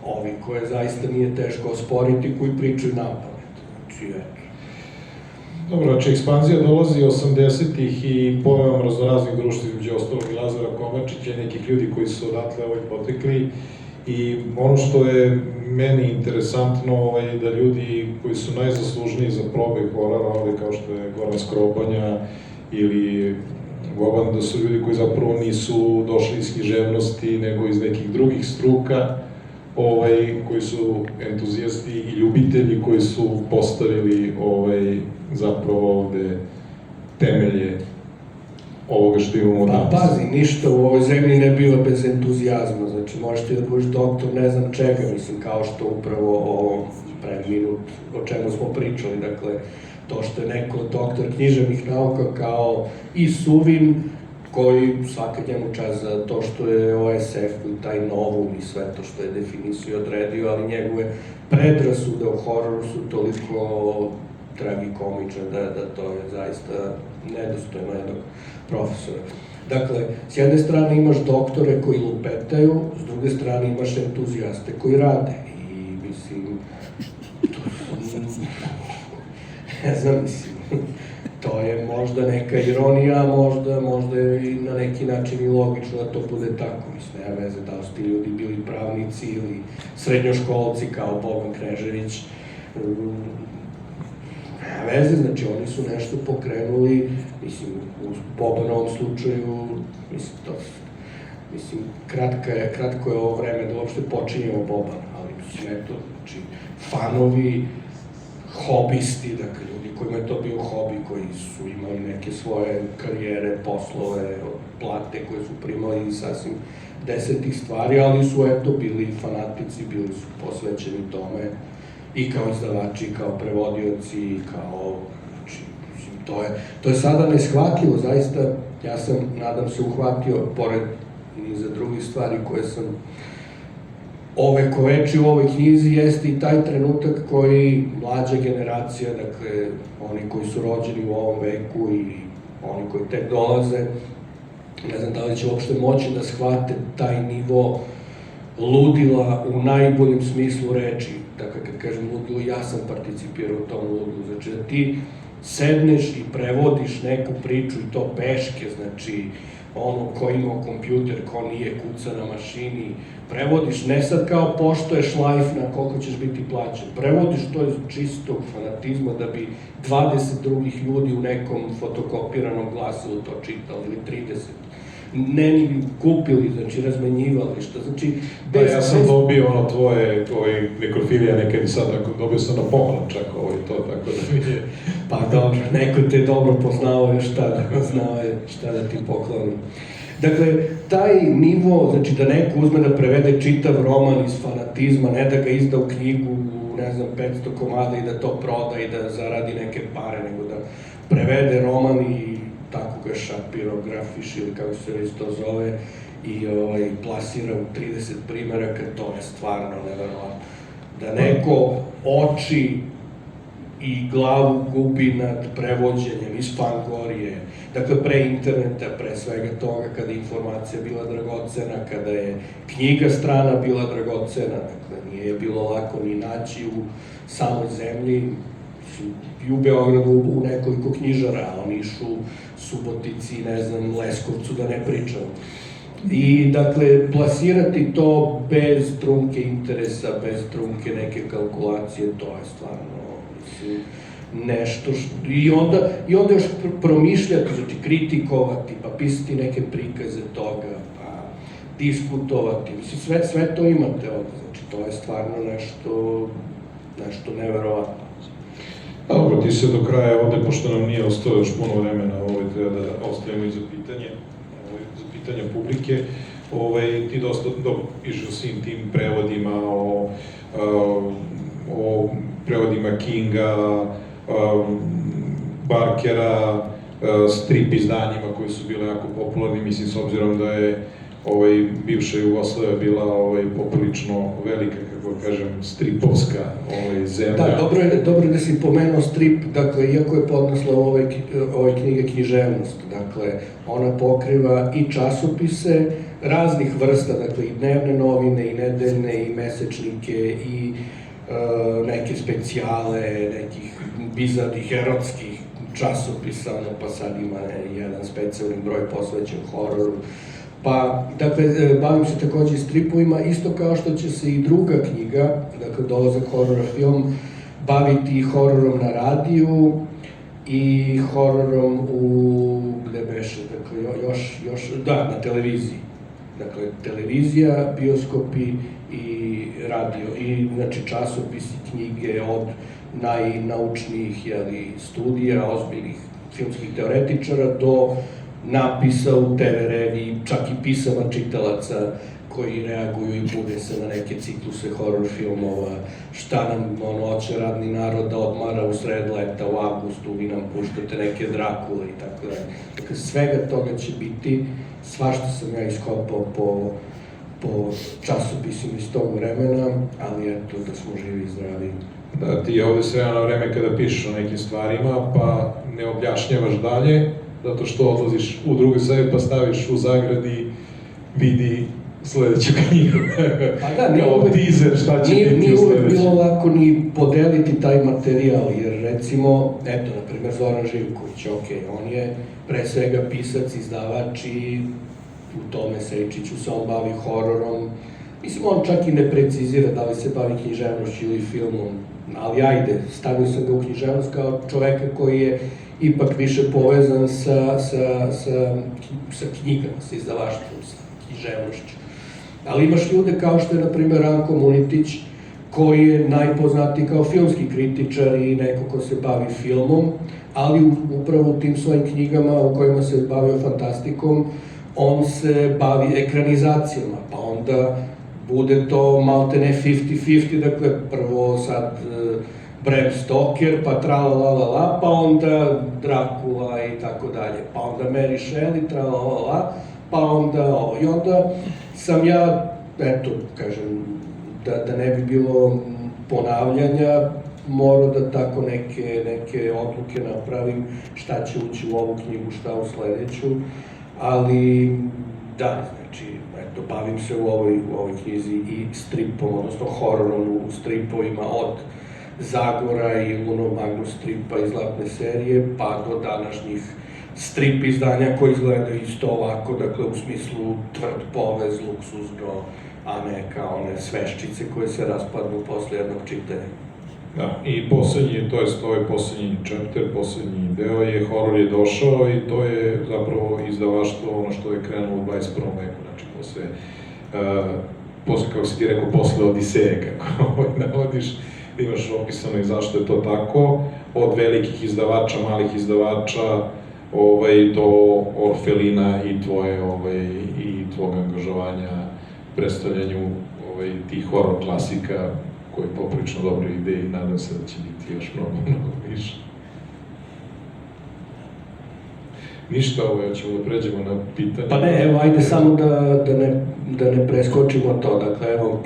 ovi koje zaista nije teško osporiti, koji pričaju napamet. Znači, eto. Dobro, znači ekspanzija dolazi 80-ih i pojavom raznoraznih društva, između ostalog i Lazara Kovačića i nekih ljudi koji su odatle potekli. I ono što je meni interesantno da ljudi koji su najzaslužniji za probaj horora, ovde kao što je Goran Skrobanja ili Boban, da su ljudi koji zapravo nisu došli iz književnosti, nego iz nekih drugih struka, koji su entuzijasti i ljubitelji koji su postavili zapravo ovde temelje ovoga što imamo danas. Pa pazi, ništa u ovoj zemlji ne bilo bez entuzijazma, znači možeš ti da budeš doktor ne znam čega, mislim, kao što upravo pre minut o čemu smo pričali, dakle, to što je neko doktor književnih nauka kao i Suvin, koji svaka njemu čast za to što je OSF i taj novum i sve to što je definisio i odredio, ali njegove predrasude o hororu su toliko tragikomične da to je zaista nedostojno jednog profesora. Dakle, s jedne strane imaš doktore koji lupetaju, s druge strane imaš entuzijaste koji rade i mislim, ne znam, mislim, to je možda neka ironija, možda je i na neki način i logično da to bude tako. Mislim, nema veze da li su ti ljudi bili pravnici ili srednjoškolci kao Boban Knežević. Nema veze, znači oni su nešto pokrenuli, mislim, u Bobanovom slučaju, mislim, kratko je ovo vreme da uopšte počinjemo Boban, ali mislim, eto, znači, fanovi, hobisti, dakle, ljudi kojima je to bio hobi, koji su imali neke svoje karijere, poslove, plate koje su primali i sasvim desetih stvari, ali su, eto, bili fanatici, bili su posvećeni tome, i kao izdavači, i kao prevodioci, i kao, znači, mislim, to je sada neshvatljivo, zaista, ja sam, nadam se, uhvatio, pored niza drugih stvari koje sam ovekovečio u ovoj knjizi, jeste i taj trenutak koji mlađa generacija, dakle, oni koji su rođeni u ovom veku i oni koji tek dolaze, ne znam da li će uopšte moći da shvate taj nivo ludila u najboljem smislu reči. Dakle, kad kažem ludilo, ja sam participirao u tom ludilu. Znači, da ti sedneš i prevodiš neku priču i to peške, znači, ono ko ima kompjuter, ko nije, kuca na mašini, prevodiš ne sad kao poštoješ life na koliko ćeš biti plaćen, prevodiš to iz čistog fanatizma da bi 20 drugih ljudi u nekom fotokopiranom glasilu to čitali ili 30. Ne ni kupili, znači razmenjivali, što znači... Ja sam dobio ono tvoje nekrofilija nekad i sad, dobio sam na poklon čak to, tako da mi je... Pa dobro, neko te je dobro poznao još tada, znao je šta da ti pokloni. Dakle, taj nivo, znači da neko uzme da prevede čitav roman iz fanatizma, ne da ga izda u knjigu, ne znam, 500 komada i da to proda i da zaradi neke pare, nego da prevede roman i tako ga šapirografiš ili kako se već to zove i plasira u 30 primeraka, to je stvarno neverovatno. Da neko oči i glavu gubi nad prevođenjem iz Fangorije, dakle pre interneta, pre svega toga, kada je informacija bila dragocena, kada je knjiga strana bila dragocena, dakle nije bilo lako ni naći u samoj zemlji, i u Beogradu u nekoliko knjižara, a oni išu Subotici, ne znam, Leskovcu, da ne pričam. I, dakle, plasirati to bez trunke interesa, bez trunke neke kalkulacije, to je stvarno, mislim, nešto što... I onda još promišljati, znači kritikovati, pa pisati neke prikaze toga, pa diskutovati, mislim, sve to imate ovde, znači, to je stvarno nešto neverovatno. Dobro, ti se do kraja ovde, pošto nam nije ostao još puno vremena, treba da ostavimo i za pitanja publike, ti dosta pišeš o svim tim prevodima, o prevodima Kinga, Barkera, strip izdanjima koji su bile jako popularni, mislim, s obzirom da je bivša Jugoslavija bila poprilično velika, kako kažem, stripovska zemlja. Da, dobro je da si pomenuo strip, dakle, iako je podnaslov ove knjige književnost, dakle, ona pokriva i časopise raznih vrsta, dakle, i dnevne novine, i nedeljne, i mesečnike, i neke specijale, nekih bizarnih, erotskih časopisa, pa sad ima jedan specijalni broj posvećen hororu. Pa, dakle, bavim se takođe i stripovima, isto kao što će se i druga knjiga, dakle, Dolazak horora film, baviti i hororom na radiju i hororom gde beše, dakle, na televiziji. Dakle, televizija, bioskopi i radio, i, znači, časopisi, knjige od najnaučnijih studija, ozbiljnih filmskih teoretičara do napisa u TV reviji, čak i pisama čitalaca koji reaguju i bude se na neke cikluse horror filmova, šta nam hoće radni narod da odmara u sred leta, u avgustu, vi nam puštate neke Drakule i tako dalje. Dakle, svega toga će biti, svašta sam ja iskopao po časopisima iz tog vremena, ali eto, da smo živi i zdravi. Da, ti ovde sve na vreme kada pišeš o nekim stvarima, pa ne objašnjavaš dalje, zato što odlaziš u drugi sajt pa staviš u zagradi vidi sledeću knjigu. Pa da, kao teaser šta će biti u nije uvek sledećem. bilo lako ni podeliti taj materijal, jer recimo, eto, na primer Zoran Živković, on je pre svega pisac, izdavač i u tome Sejčiću se on bavi hororom. Mislim, on čak i ne precizira da li se bavi književnošću ili filmom, ali ajde, stavio sam ga u književnost kao čoveka koji je ipak više povezan sa knjigama, sa izdavaštvom, sa književnošću. Ali imaš ljude kao što je, na primer, Ranko Munitić, koji je najpoznatiji kao filmski kritičar i neko ko se bavi filmom, ali upravo u tim svojim knjigama u kojima se bavio fantastikom, on se bavi ekranizacijama, pa onda bude to maltene 50-50, dakle prvo sad Bram Stoker, pa tralalala, pa onda Drakula i tako dalje, pa onda Mary Shelley, tralalala, pa onda ovo. I onda sam ja, eto, kažem, da ne bi bilo ponavljanja, morao da tako neke odluke napravim, šta će ući u ovu knjigu, šta u sledeću, ali da, znači, eto, bavim se u ovoj knjizi i stripom, odnosno hororom u stripovima od Zagora i Luno Magnus stripa iz Zlatne serije, pa do današnjih strip izdanja koji izgledaju isto ovako, dakle u smislu tvrd povez, luksuzno, a ne kao one sveščice koje se raspadnu posle jednog čitanja. Da, i poslednji, to jest ovaj poslednji chapter, poslednji deo je, horor je došao i to je zapravo izdavaštvo, ono što je krenulo u 21. veku, znači posle, kako si ti rekao, posle Odiseje, kako navodiš, imaš opisano i zašto je to tako, od velikih izdavača, malih izdavača, do Orfelina i tvog angažovanja u predstavljanju tih horor klasika koji je poprično dobro ide i nadam se da će biti još mnogo više. Ništa, ćemo da pređemo na pitanje. Pa ne, evo, ajde samo da ne preskočimo to, dakle, evo,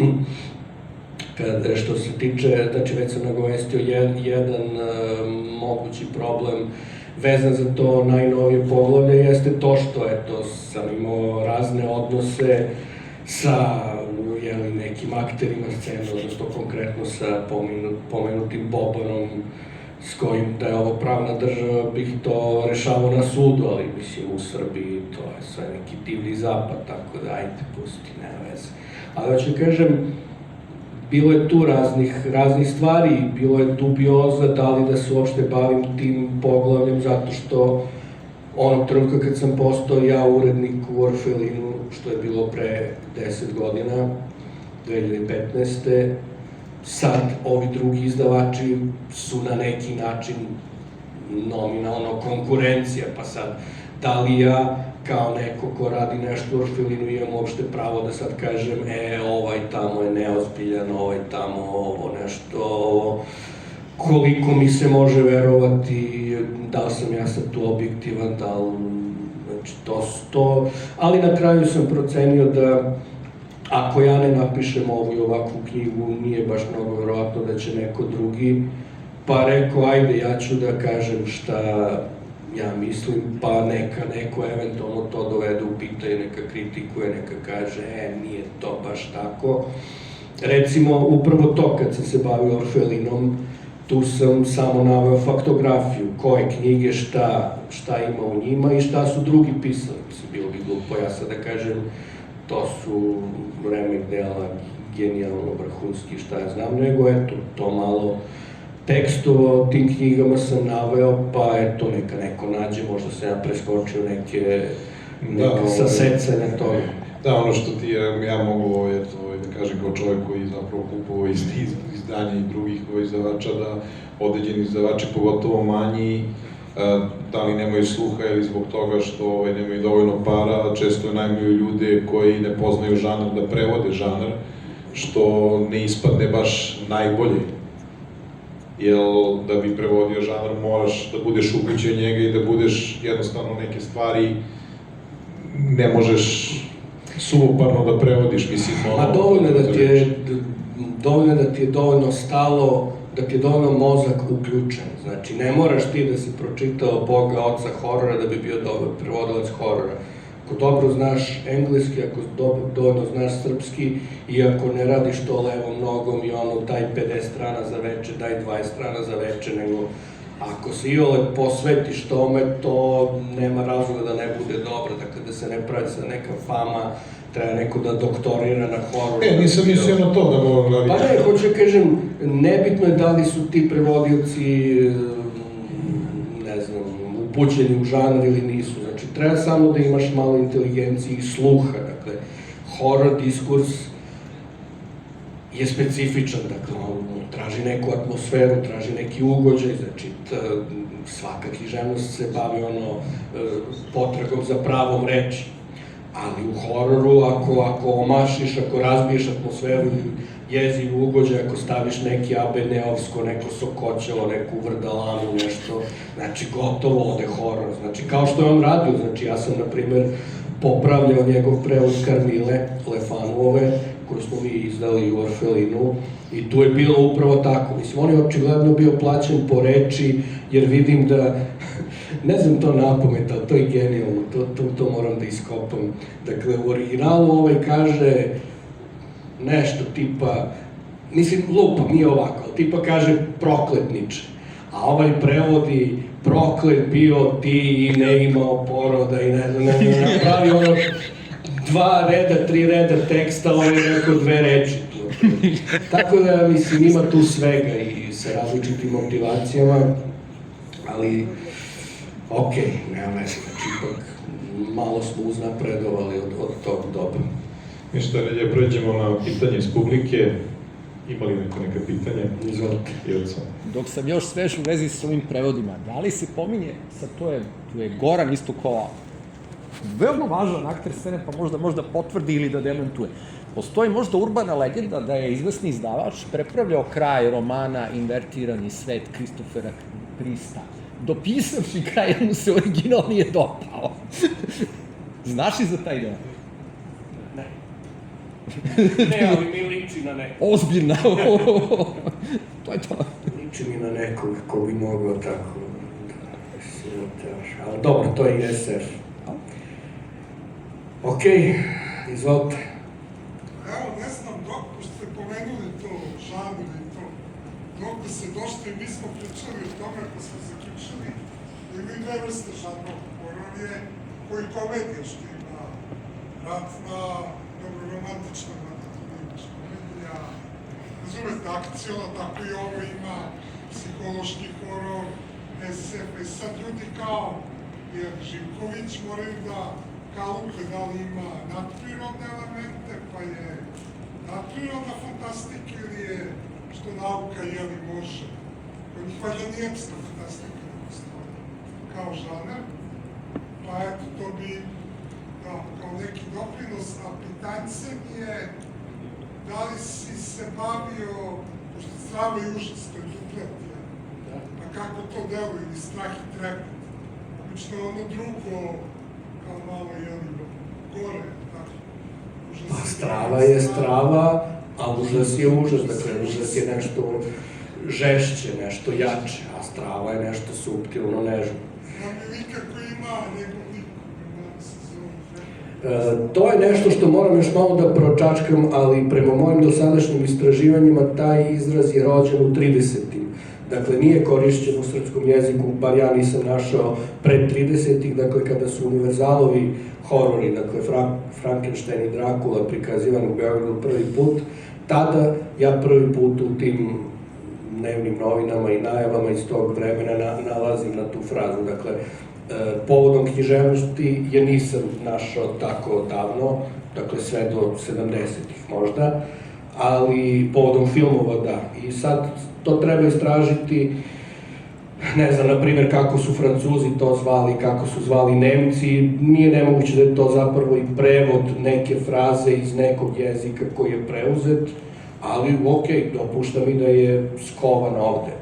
što se tiče, znači već sam nagovestio jedan mogući problem vezan za to najnovije poglavlje, jeste to što, eto, sam imao razne odnose sa nekim akterima scene, odnosno konkretno sa pomenutim Bobanom, s kojim da je ovo pravna država, bih to rešavao na sudu, ali mislim u Srbiji to je sve neki divlji zapad, tako da ajde, pusti, nema veze. Ali hoću kažem, bilo je tu raznih stvari, bilo je dubioza da li da se uopšte bavim tim poglavljem, zato što onog trenutka kad sam postao ja urednik u Orfelinu, što je bilo pre 10 godina, 2015. Sad ovi drugi izdavači su na neki način nominalno konkurencija, pa sad da li ja kao neko ko radi nešto u Orfelinu imam uopšte pravo da sad kažem ovaj tamo je neozbiljan, ovaj tamo ovo nešto, koliko mi se može verovati, da li sam ja sad tu objektivan, da li, znači to, ali na kraju sam procenio da ako ja ne napišem ovu i ovakvu knjigu, nije baš mnogo verovatno da će neko drugi, pa rekao, ajde, ja ću da kažem šta ja mislim, pa neka neko eventualno to dovede u pitanje, neka kritikuje, neka kaže, nije to baš tako. Recimo, upravo to kad sam se bavio Orfelinom, tu sam samo naveo faktografiju, koje knjige, šta ima u njima i šta su drugi pisali. Mislim, bilo bi glupo ja sad da kažem, to su remek dela, genijalno, vrhunski, šta ja znam, nego eto, to malo tekstova o tim knjigama sam naveo, pa eto, neka neko nađe, možda sam ja preskočio neka sasecanja toga. Da, ono što ti ja mogu da kažem kao čovjek koji zapravo kupovao izdanja i drugih izdavača, da određeni izdavači, pogotovo manji, da li nemaju sluha ili zbog toga što nemaju dovoljno para, često najmaju ljude koji ne poznaju žanr da prevode žanr, što ne ispadne baš najbolje. Jer da bi prevodio žanr moraš da budeš upućen njega i da budeš jednostavno neke stvari ne možeš suvoparno da prevodiš, mislim, A dovoljno da ti je dovoljno stalo, da ti je dovoljno mozak uključen. Znači, ne moraš ti da si pročitao Boga, oca horora da bi bio dobar prevodilac horora. Ako dobro znaš engleski, ako dovoljno znaš srpski i ako ne radiš to levom nogom i daj 50 strana za veče, daj 20 strana za veče, nego ako se iole posvetiš tome, to nema razloga da ne bude dobro, dakle da se ne pravi sa neka fama, treba neko da doktorira na hororu. Nisam mislio na to da mogu raditi. Pa ne, hoću da kažem, nebitno je da li su ti prevodioci, ne znam, upućeni u žanr ili nisu. Znači, treba samo da imaš malo inteligencije i sluha. Dakle, horor diskurs je specifičan, dakle, traži neku atmosferu, traži neki ugođaj, znači, svaka književnost se bavi potragom za pravom reči. Ali u hororu, ako omašiš, ako razbiješ atmosferu, jezik, ugođaj, ako staviš neki Abeneovsko, neko Sokoćevo, neku Vrdalanu, nešto, znači gotovo ode horor. Znači, kao što je on radio, znači ja sam, na primer, popravljao njegov prevod Karmile Lefanuove, koju smo mi izdali u Orfelinu, i tu je bilo upravo tako. Mislim, on je očigledno bio plaćen po reči, jer vidim da, ne znam to napamet, ali to je genijalno, to moram da iskopam. Dakle, u originalu kaže nešto tipa, mislim, lupam, nije ovako, ali tipa kaže prokletniče, a ovaj prevodi proklet bio ti i ne imao poroda i ne znam, napravi 2 reda, 3 reda teksta, on je rekao 2 reči. Tako da, mislim, ima tu svega i sa različitim motivacijama, ali, okej, nema veze, znači ipak malo smo uznapredovali od tog doba. Ništa, Relje, pređemo na pitanje iz publike. Ima li neka pitanja? Izvolite. Dok sam još svež u vezi s ovim prevodima, da li se pominje, sad tu je Goran isto kao veoma važan akter scene, pa možda potvrdi ili da demantuje. Postoji možda urbana legenda da je izvesni izdavač prepravljao kraj romana Invertirani svet Kristofera Krista, dopisavši kraj jer mu se original nije dopao. Znaš li za taj deo? Ne. Ne, ali mi liči na nekog. Ozbiljno. To je to. Liči mi na nekog ko bi mogao tako da se oteaš. Ali dobro, to je SF. Okej, izvolite. Evo, ne znam, dok ste pomenuli to, žanr i to, dok ste došli, mi smo pričali o tome, pa smo zaključili, ima i 2 vrste žanrova. Horor je koji komedija, što ima ratna, dobro romantična komedija, razumete, akcijona, tako i ovo ima psihološki horor, SF, i sad ljudi kao jer Živković moraju da kalupe da li ima nadprirodne elemente, pa je nadprirodna fantastika ili je što nauka može. Kod njih valjda nije epska fantastika, kao žanar. Pa eto, to bi kao neki doprinos, a pitanje mi je da li si se bavio, pošto strava i užas, to je duplet, a kako to deluje, ili strah i trepet. Obično ono drugo, kao malo gore, tako. Pa strava je strava, a užas je užas, dakle užas je nešto žešće, nešto jače, a strava je nešto suptilno, nežno. Znam li kako ima njegov lik, kako se zove? To je nešto što moram još malo da pročačkam, ali prema mojim dosadašnjim istraživanjima taj izraz je rođen u 30-im. Dakle, nije korišćen u srpskom jeziku, bar ja nisam našao pred 30-ih, dakle, kada su univerzalovi horori, dakle, Frankenstein i Dracula prikazivani u Beogradu prvi put, tada ja prvi put u tim dnevnim novinama i najavama iz tog vremena nalazim na tu frazu. Dakle, povodom književnosti je nisam našao tako davno, dakle, sve do 70-ih možda, ali povodom filmova da. I sad to treba istražiti ne znam, na primjer, kako su Francuzi to zvali, kako su zvali Nemci, nije nemoguće da je to zapravo i prevod neke fraze iz nekog jezika koji je preuzet, ali okej, dopušta mi da je skovan ovde.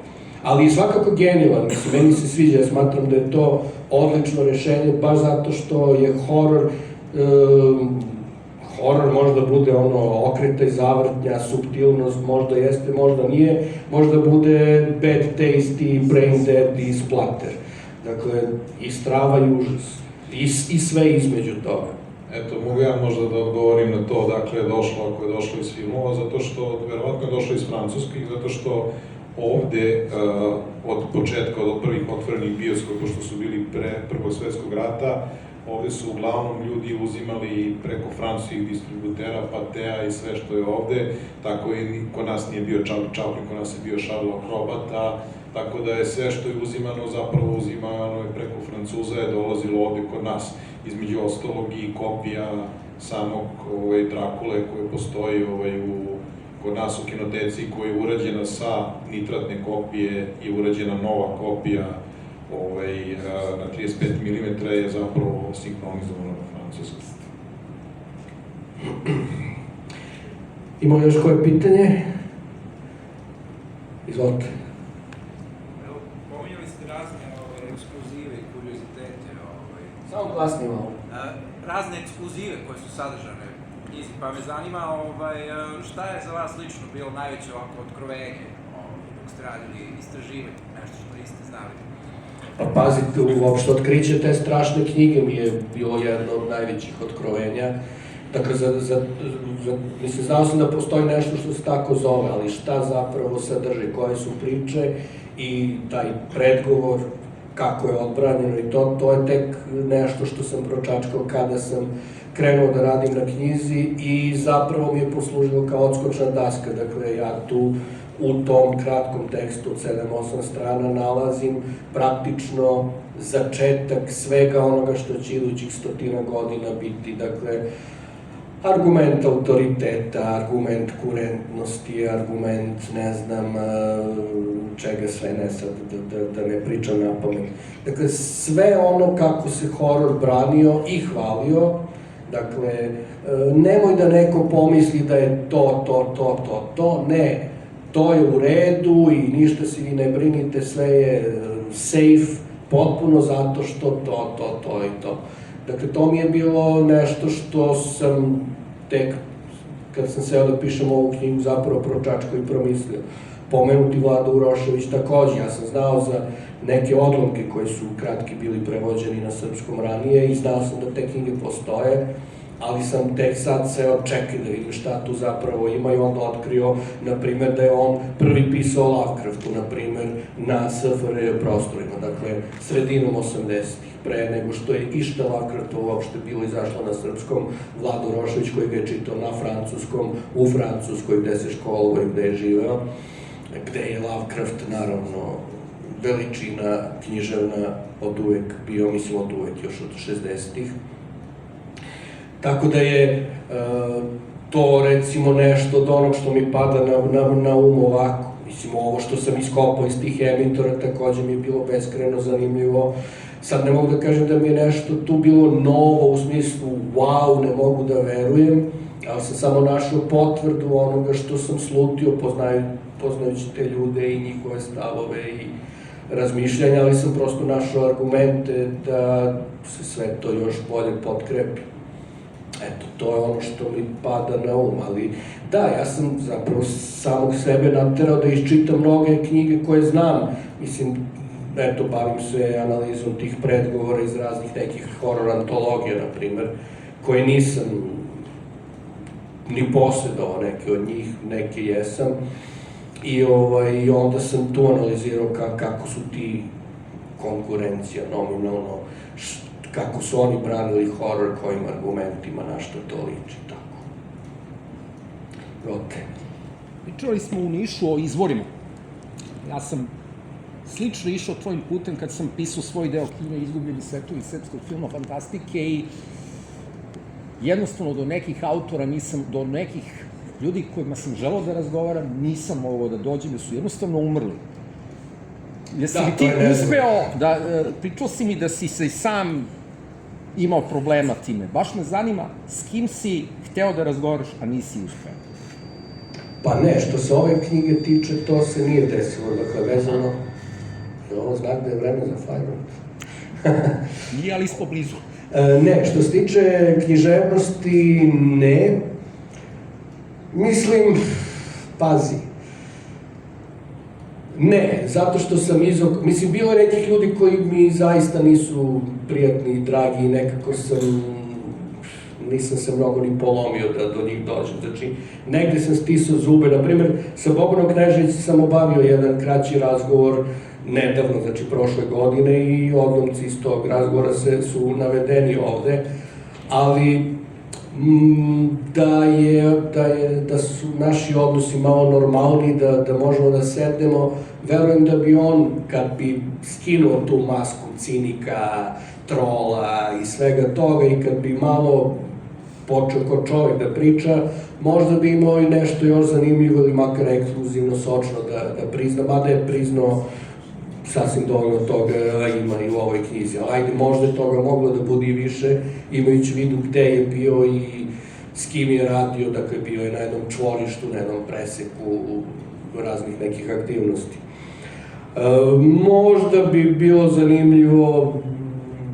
Ali svakako genijalan, mislim, meni se sviđa, ja smatram da je to odlično rešenje, baš zato što je horor, horor možda bude ono okretaj, zavrtnja, suptilnost, možda jeste, možda nije, možda bude bad taste i brain dead i splatter. Dakle, i strava i užas. I sve između toga. Eto, mogu ja možda da odgovorim na to, dakle, ako je došlo iz filmova, zato što, verovatno je došlo iz francuskih, zato što ovde, od početka, od prvih otvorenih bioskopa, pošto su bili pre Prvog svetskog rata, ovde su uglavnom ljudi uzimali preko francuskih distributera, Patea i sve što je ovde, tako i kod nas nije bio Chaplin, kod nas je bio Charles Acrobata, tako da je sve što je uzimano, zapravo uzimano je preko Francuza, je dolazilo ovde kod nas. Između ostalog i kopija samog Drakule koje postoji kod nas u kinoteci, koja je urađena sa nitratne kopije i urađena nova kopija na 35 mm je zapravo sinhronizovana na francuskom. Ima još koje pitanje? Izvolite. Pominjali ste razne ekskluzive i kuriozitete. Samo glasnije malo. Razne ekskluzive koje su sadržane u knjizi, pa me zanima šta je za vas lično bilo najveće ovako otkrovenje dok ste radili istraživanje, nešto što niste znali? Pa pazite, uopšte otkriće te strašne knjige mi je bilo jedno od najvećih otkrovenja. Dakle, mislim, znao sam da postoji nešto što se tako zove, ali šta zapravo sadrži, koje su priče i taj predgovor, kako je odbranjeno i to je tek nešto što sam pročačkao kada sam krenuo da radim na knjizi i zapravo mi je poslužilo kao odskočna daska. Dakle, ja tu u tom kratkom tekstu od 7-8 strana nalazim praktično začetak svega onoga što će idućih 100 godina biti. Dakle, argument autoriteta, argument kurentnosti, argument ne znam čega sve, ne sad da ne pričam na pamet. Dakle, sve ono kako se horor branio i hvalio, dakle, nemoj da neko pomisli da je to, ne, to je u redu i ništa se vi ne brinite, sve je safe, potpuno zato što to i to. Dakle, to mi je bilo nešto što sam tek, kad sam seo da pišem ovu knjigu, zapravo pročačkao i promislio. Pomenuti Vlado Urošević takođe, ja sam znao za neke odlomke koji su kratki bili prevođeni na srpskom ranije i znao sam da te knjige postoje, ali sam tek sad seo čekaj da vidim šta tu zapravo ima i onda otkrio, na primer, da je on prvi pisao Lovecraftu, na primer, na SFRJ prostorima, dakle, sredinom 80-ih, pre nego što je išta Lovecrafta uopšte bilo izašlo na srpskom, Vlado Urošević koji ga je čitao na francuskom, u Francuskoj gde se školovao i gde je živeo, gde je Lovecraft, naravno, veličina književna od uvek bio, mislim od uvek, još od 60-ih. Tako da je to recimo nešto od onog što mi pada na um ovako. Mislim, ovo što sam iskopao iz tih emitora takođe mi je bilo beskrajno zanimljivo. Sad ne mogu da kažem da mi je nešto tu bilo novo u smislu wow, ne mogu da verujem, ali sam samo našao potvrdu onoga što sam slutio poznajući te ljude i njihove stavove i razmišljanja, ali sam prosto našao argumente da se sve to još bolje potkrepi. Eto, to je ono što mi pada na um, ali da, ja sam zapravo samog sebe naterao da iščitam mnoge knjige koje znam, mislim, eto, bavim se analizom tih predgovora iz raznih nekih horor antologija, na primer, koje nisam ni posjedovao neke od njih, neke jesam, i onda sam tu analizirao kako su ti konkurencija nominalno, kako su oni branili horor, kojim argumentima, na što to liči, tako. Rote. Pričali smo u Nišu o izvorima. Ja sam slično išao tvojim putem kad sam pisao svoj deo knjige Izgubljeni svetovi srpskog filma fantastike i jednostavno do nekih autora nisam, do nekih ljudi kojima sam želao da razgovaram, nisam mogao da dođem jer su jednostavno umrli. jesi Da, li to ti je nezgodno. uspeo, pričao si mi da si se i sam imao problema time. Baš me zanima s kim si hteo da razgovaraš, a nisi uspeo. Pa ne, što se ove knjige tiče, to se nije desilo, dakle, vezano. Je ovo znak da je vreme za Fajront? Nije, ali smo blizu. Ne, što se tiče književnosti, ne. Mislim, pazi. Ne, zato što sam mislim, bilo je nekih ljudi koji mi zaista nisu prijatni i dragi i nekako nisam se mnogo ni polomio da do njih dođem. Znači, negde sam stisao zube. Naprimer, sa Bobanom Kneževićem sam obavio jedan kraći razgovor nedavno, znači prošle godine, i odlomci iz tog razgovora su navedeni ovde, ali da su naši odnosi malo normalni, da možemo da sednemo, verujem da bi on, kad bi skinuo tu masku cinika, trola i svega toga, i kad bi malo počeo kao čovjek da priča, možda bi imao i nešto još zanimljivo ili makar ekskluzivno, sočno da prizna, mada je priznao sasvim dovoljno toga ima i u ovoj knjizi. Ali ajde, možda je toga moglo da bude i više, imajući u vidu gde je bio i s kim je radio, dakle bio je na jednom čvorištu, na jednom preseku raznih nekih aktivnosti. Možda bi bilo zanimljivo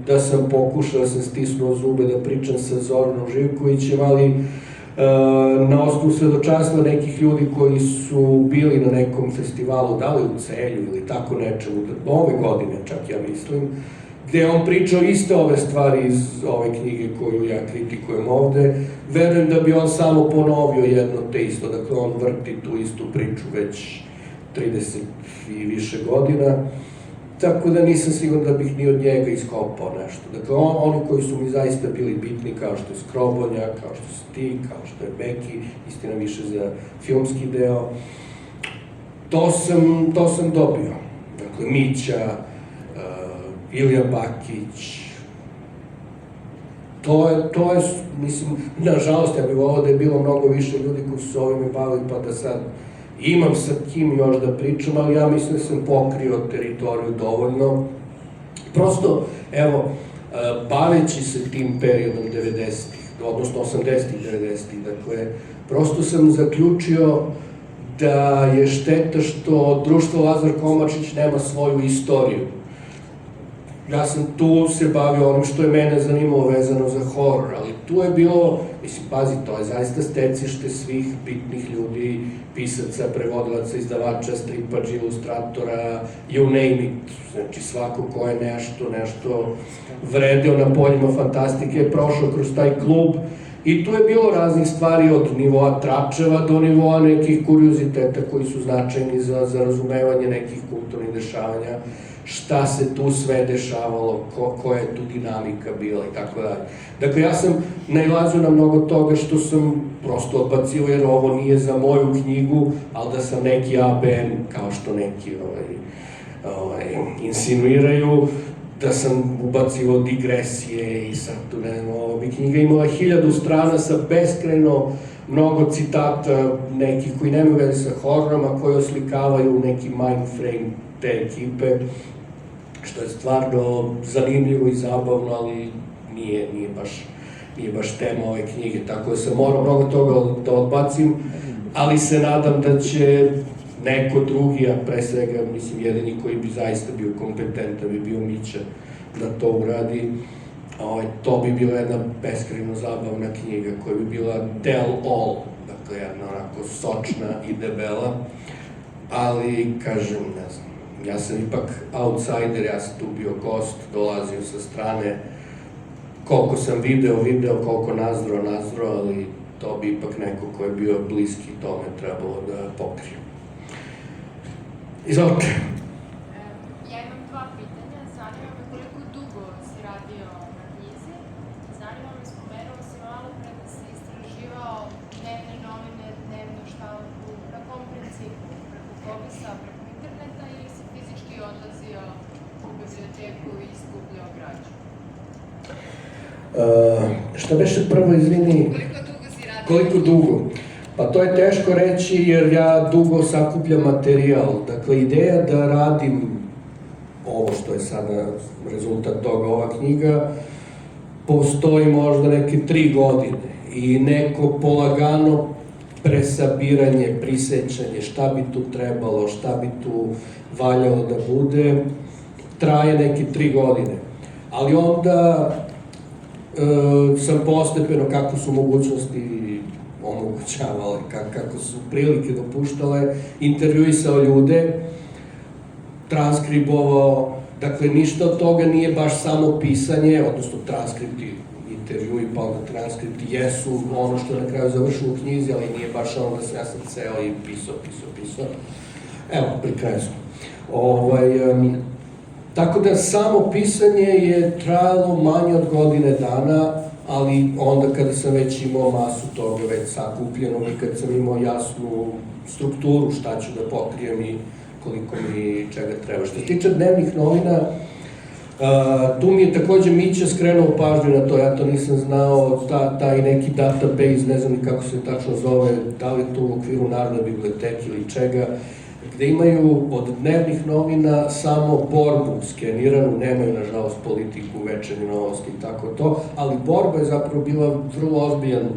da sam pokušao, da sam stisnuo zube da pričam sa Zoranom Živkovićem, ali na osnovu svedočanstva nekih ljudi koji su bili na nekom festivalu, da li u Celju ili tako nečemu, ove godine čak ja mislim, gde je on pričao iste ove stvari iz ove knjige koju ja kritikujem ovde, verujem da bi on samo ponovio jedno te isto, dakle on vrti tu istu priču već 30 i više godina, tako da nisam siguran da bih ni od njega iskopao nešto. Dakle, oni koji su mi zaista bili bitni, kao što je Skrobonja, kao što si ti, kao što je Beki, istina više za filmski deo, to sam dobio. Dakle, Mića, Ilija Bakić, to je, mislim, nažalost, ja bih volao da je bilo mnogo više ljudi koji su se ovime bavili, pa da sad imam sa kim još da pričam, ali ja mislim da sam pokrio teritoriju dovoljno. Prosto, evo, baveći se tim periodom 90-ih, odnosno 80-ih, 90-ih, dakle, prosto sam zaključio da je šteta što društvo Lazar Komačić nema svoju istoriju. Ja sam tu se bavio onim što je mene zanimalo vezano za horor, ali tu je bilo, mislim, pazi, to je zaista stecište svih bitnih ljudi, pisaca, prevodilaca, izdavača, stripađa, ilustratora, you name it, znači svako ko je nešto vredeo na poljima fantastike, prošao kroz taj klub, i tu je bilo raznih stvari od nivoa tračeva do nivoa nekih kurioziteta koji su značajni za razumevanje nekih kulturnih dešavanja, šta se tu sve dešavalo, koja je tu dinamika bila i tako dalje. Dakle, ja sam nailazio na mnogo toga što sam prosto odbacio, jer ovo nije za moju knjigu, ali da sam neki ABN, kao što neki insinuiraju, da sam ubacio digresije i sad tu ova bi knjiga imala 1000 strana sa beskrajno mnogo citata, nekih koji nemaju veze sa hororom, a koji oslikavaju neki mindframe te ekipe, što je stvarno zanimljivo i zabavno, ali nije baš tema ove knjige, tako da sam morao mnogo toga da odbacim, ali se nadam da će neko drugi, a pre svega, mislim, jedini koji bi zaista bio kompetentan bi bio Mića da to uradi. To bi bila jedna beskrajno zabavna knjiga koja bi bila tell all, dakle jedna onako sočna i debela, ali, kažem, ne znam, ja sam ipak outsider, ja sam tu bio gost, dolazio sa strane, koliko sam video, koliko nazro, ali to bi ipak neko ko je bio bliski tome trebalo da pokrije. Izvolite. Ja imam 2 pitanja. Zanima me koliko dugo si radio na knjizi. Zanima me, spomenuo si malo pre da si istraživao dnevne novine, dnevno šta na kom principu? Preko Kobisa, preko interneta, ili si fizički odlazio u biblioteku i skupljao građu? Šta beše prvo, izvini? Koliko dugo si radio? Koliko dugo? Pa to je teško reći jer ja dugo sakupljam materijal. Dakle, ideja da radim ovo što je sada rezultat toga, ova knjiga, postoji možda neke 3 godine i neko polagano presabiranje, prisećanje, šta bi tu trebalo, šta bi tu valjalo da bude, traje neke 3 godine. Ali onda sam postepeno, kako su mogućnosti omogućavale, kako su prilike dopuštale, intervjuisao ljude, transkribovao, dakle ništa od toga nije baš samo pisanje, odnosno transkripti, intervjui pa onda transkripti jesu ono što je na kraju završilo u knjizi, ali nije baš ono da sam ja sam ceo i pisao. Evo, pri kraju smo. Tako da samo pisanje je trajalo manje od godine dana, ali onda kada sam već imao masu toga već sakupljenog i kad sam imao jasnu strukturu šta ću da pokrijem i koliko mi čega treba. Što se tiče dnevnih novina, tu mi je takođe Mića skrenuo pažnju na to, ja to nisam znao, taj neki database, ne znam ni kako se tačno zove, da li je to u okviru Narodne biblioteke ili čega, gde imaju od dnevnih novina samo borbu skeniranu, nemaju nažalost politiku, večernje novosti i tako to, ali borba je zapravo bila vrlo ozbiljan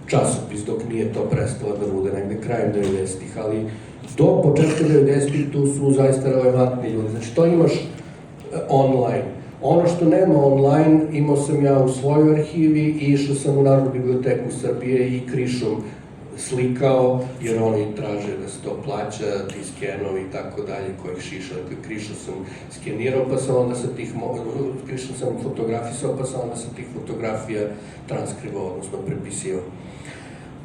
časopis dok nije to prestalo da bude negde krajem 90-ih, ali do početka 90-ih tu su zaista relevantni ljudi. Znači to imaš online. Ono što nema online imao sam ja u svojoj arhivi i išao sam u Narodnu biblioteku Srbije i krišom slikao, jer oni traže da se to plaća, ti skenovi i tako dalje, kojih šiša, dakle krišom sam skenirao, pa sam onda sa tih, krišom sam fotografisao, pa sam onda sa tih fotografija transkribao, odnosno prepisivao.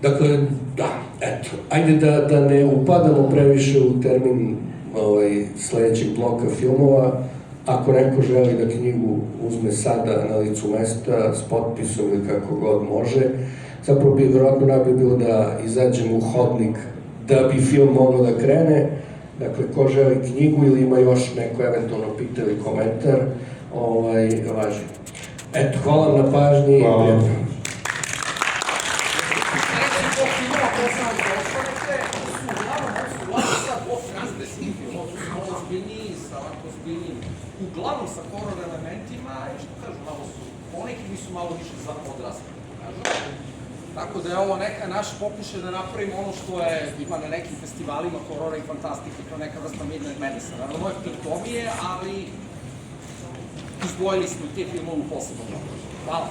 Dakle, da, eto, ajde da ne upadamo previše u termin sledećeg bloka filmova. Ako neko želi da knjigu uzme sada na licu mesta s potpisom ili kako god može, zapravo bi vjerojatno najbolje bilo da izađemo u hodnik da bi film mogao da krene. Dakle, ko želi knjigu ili ima još neko eventualno pitanje ili komentar, važi. Eto, hvala na pažnji i prijatno. Uglavnom sa horor elementima i što kažu, malo su, poneki nisu malo više za odrasle, kažu. Tako da je ovo neka naš pokušaj da napravimo ono što je, ima na nekim festivalima horora i fantastike, kao neka vrsta Midnight Madnessa. Naravno, ovo je pintomije, ali izdvojili smo te filmove u posebno. Hvala.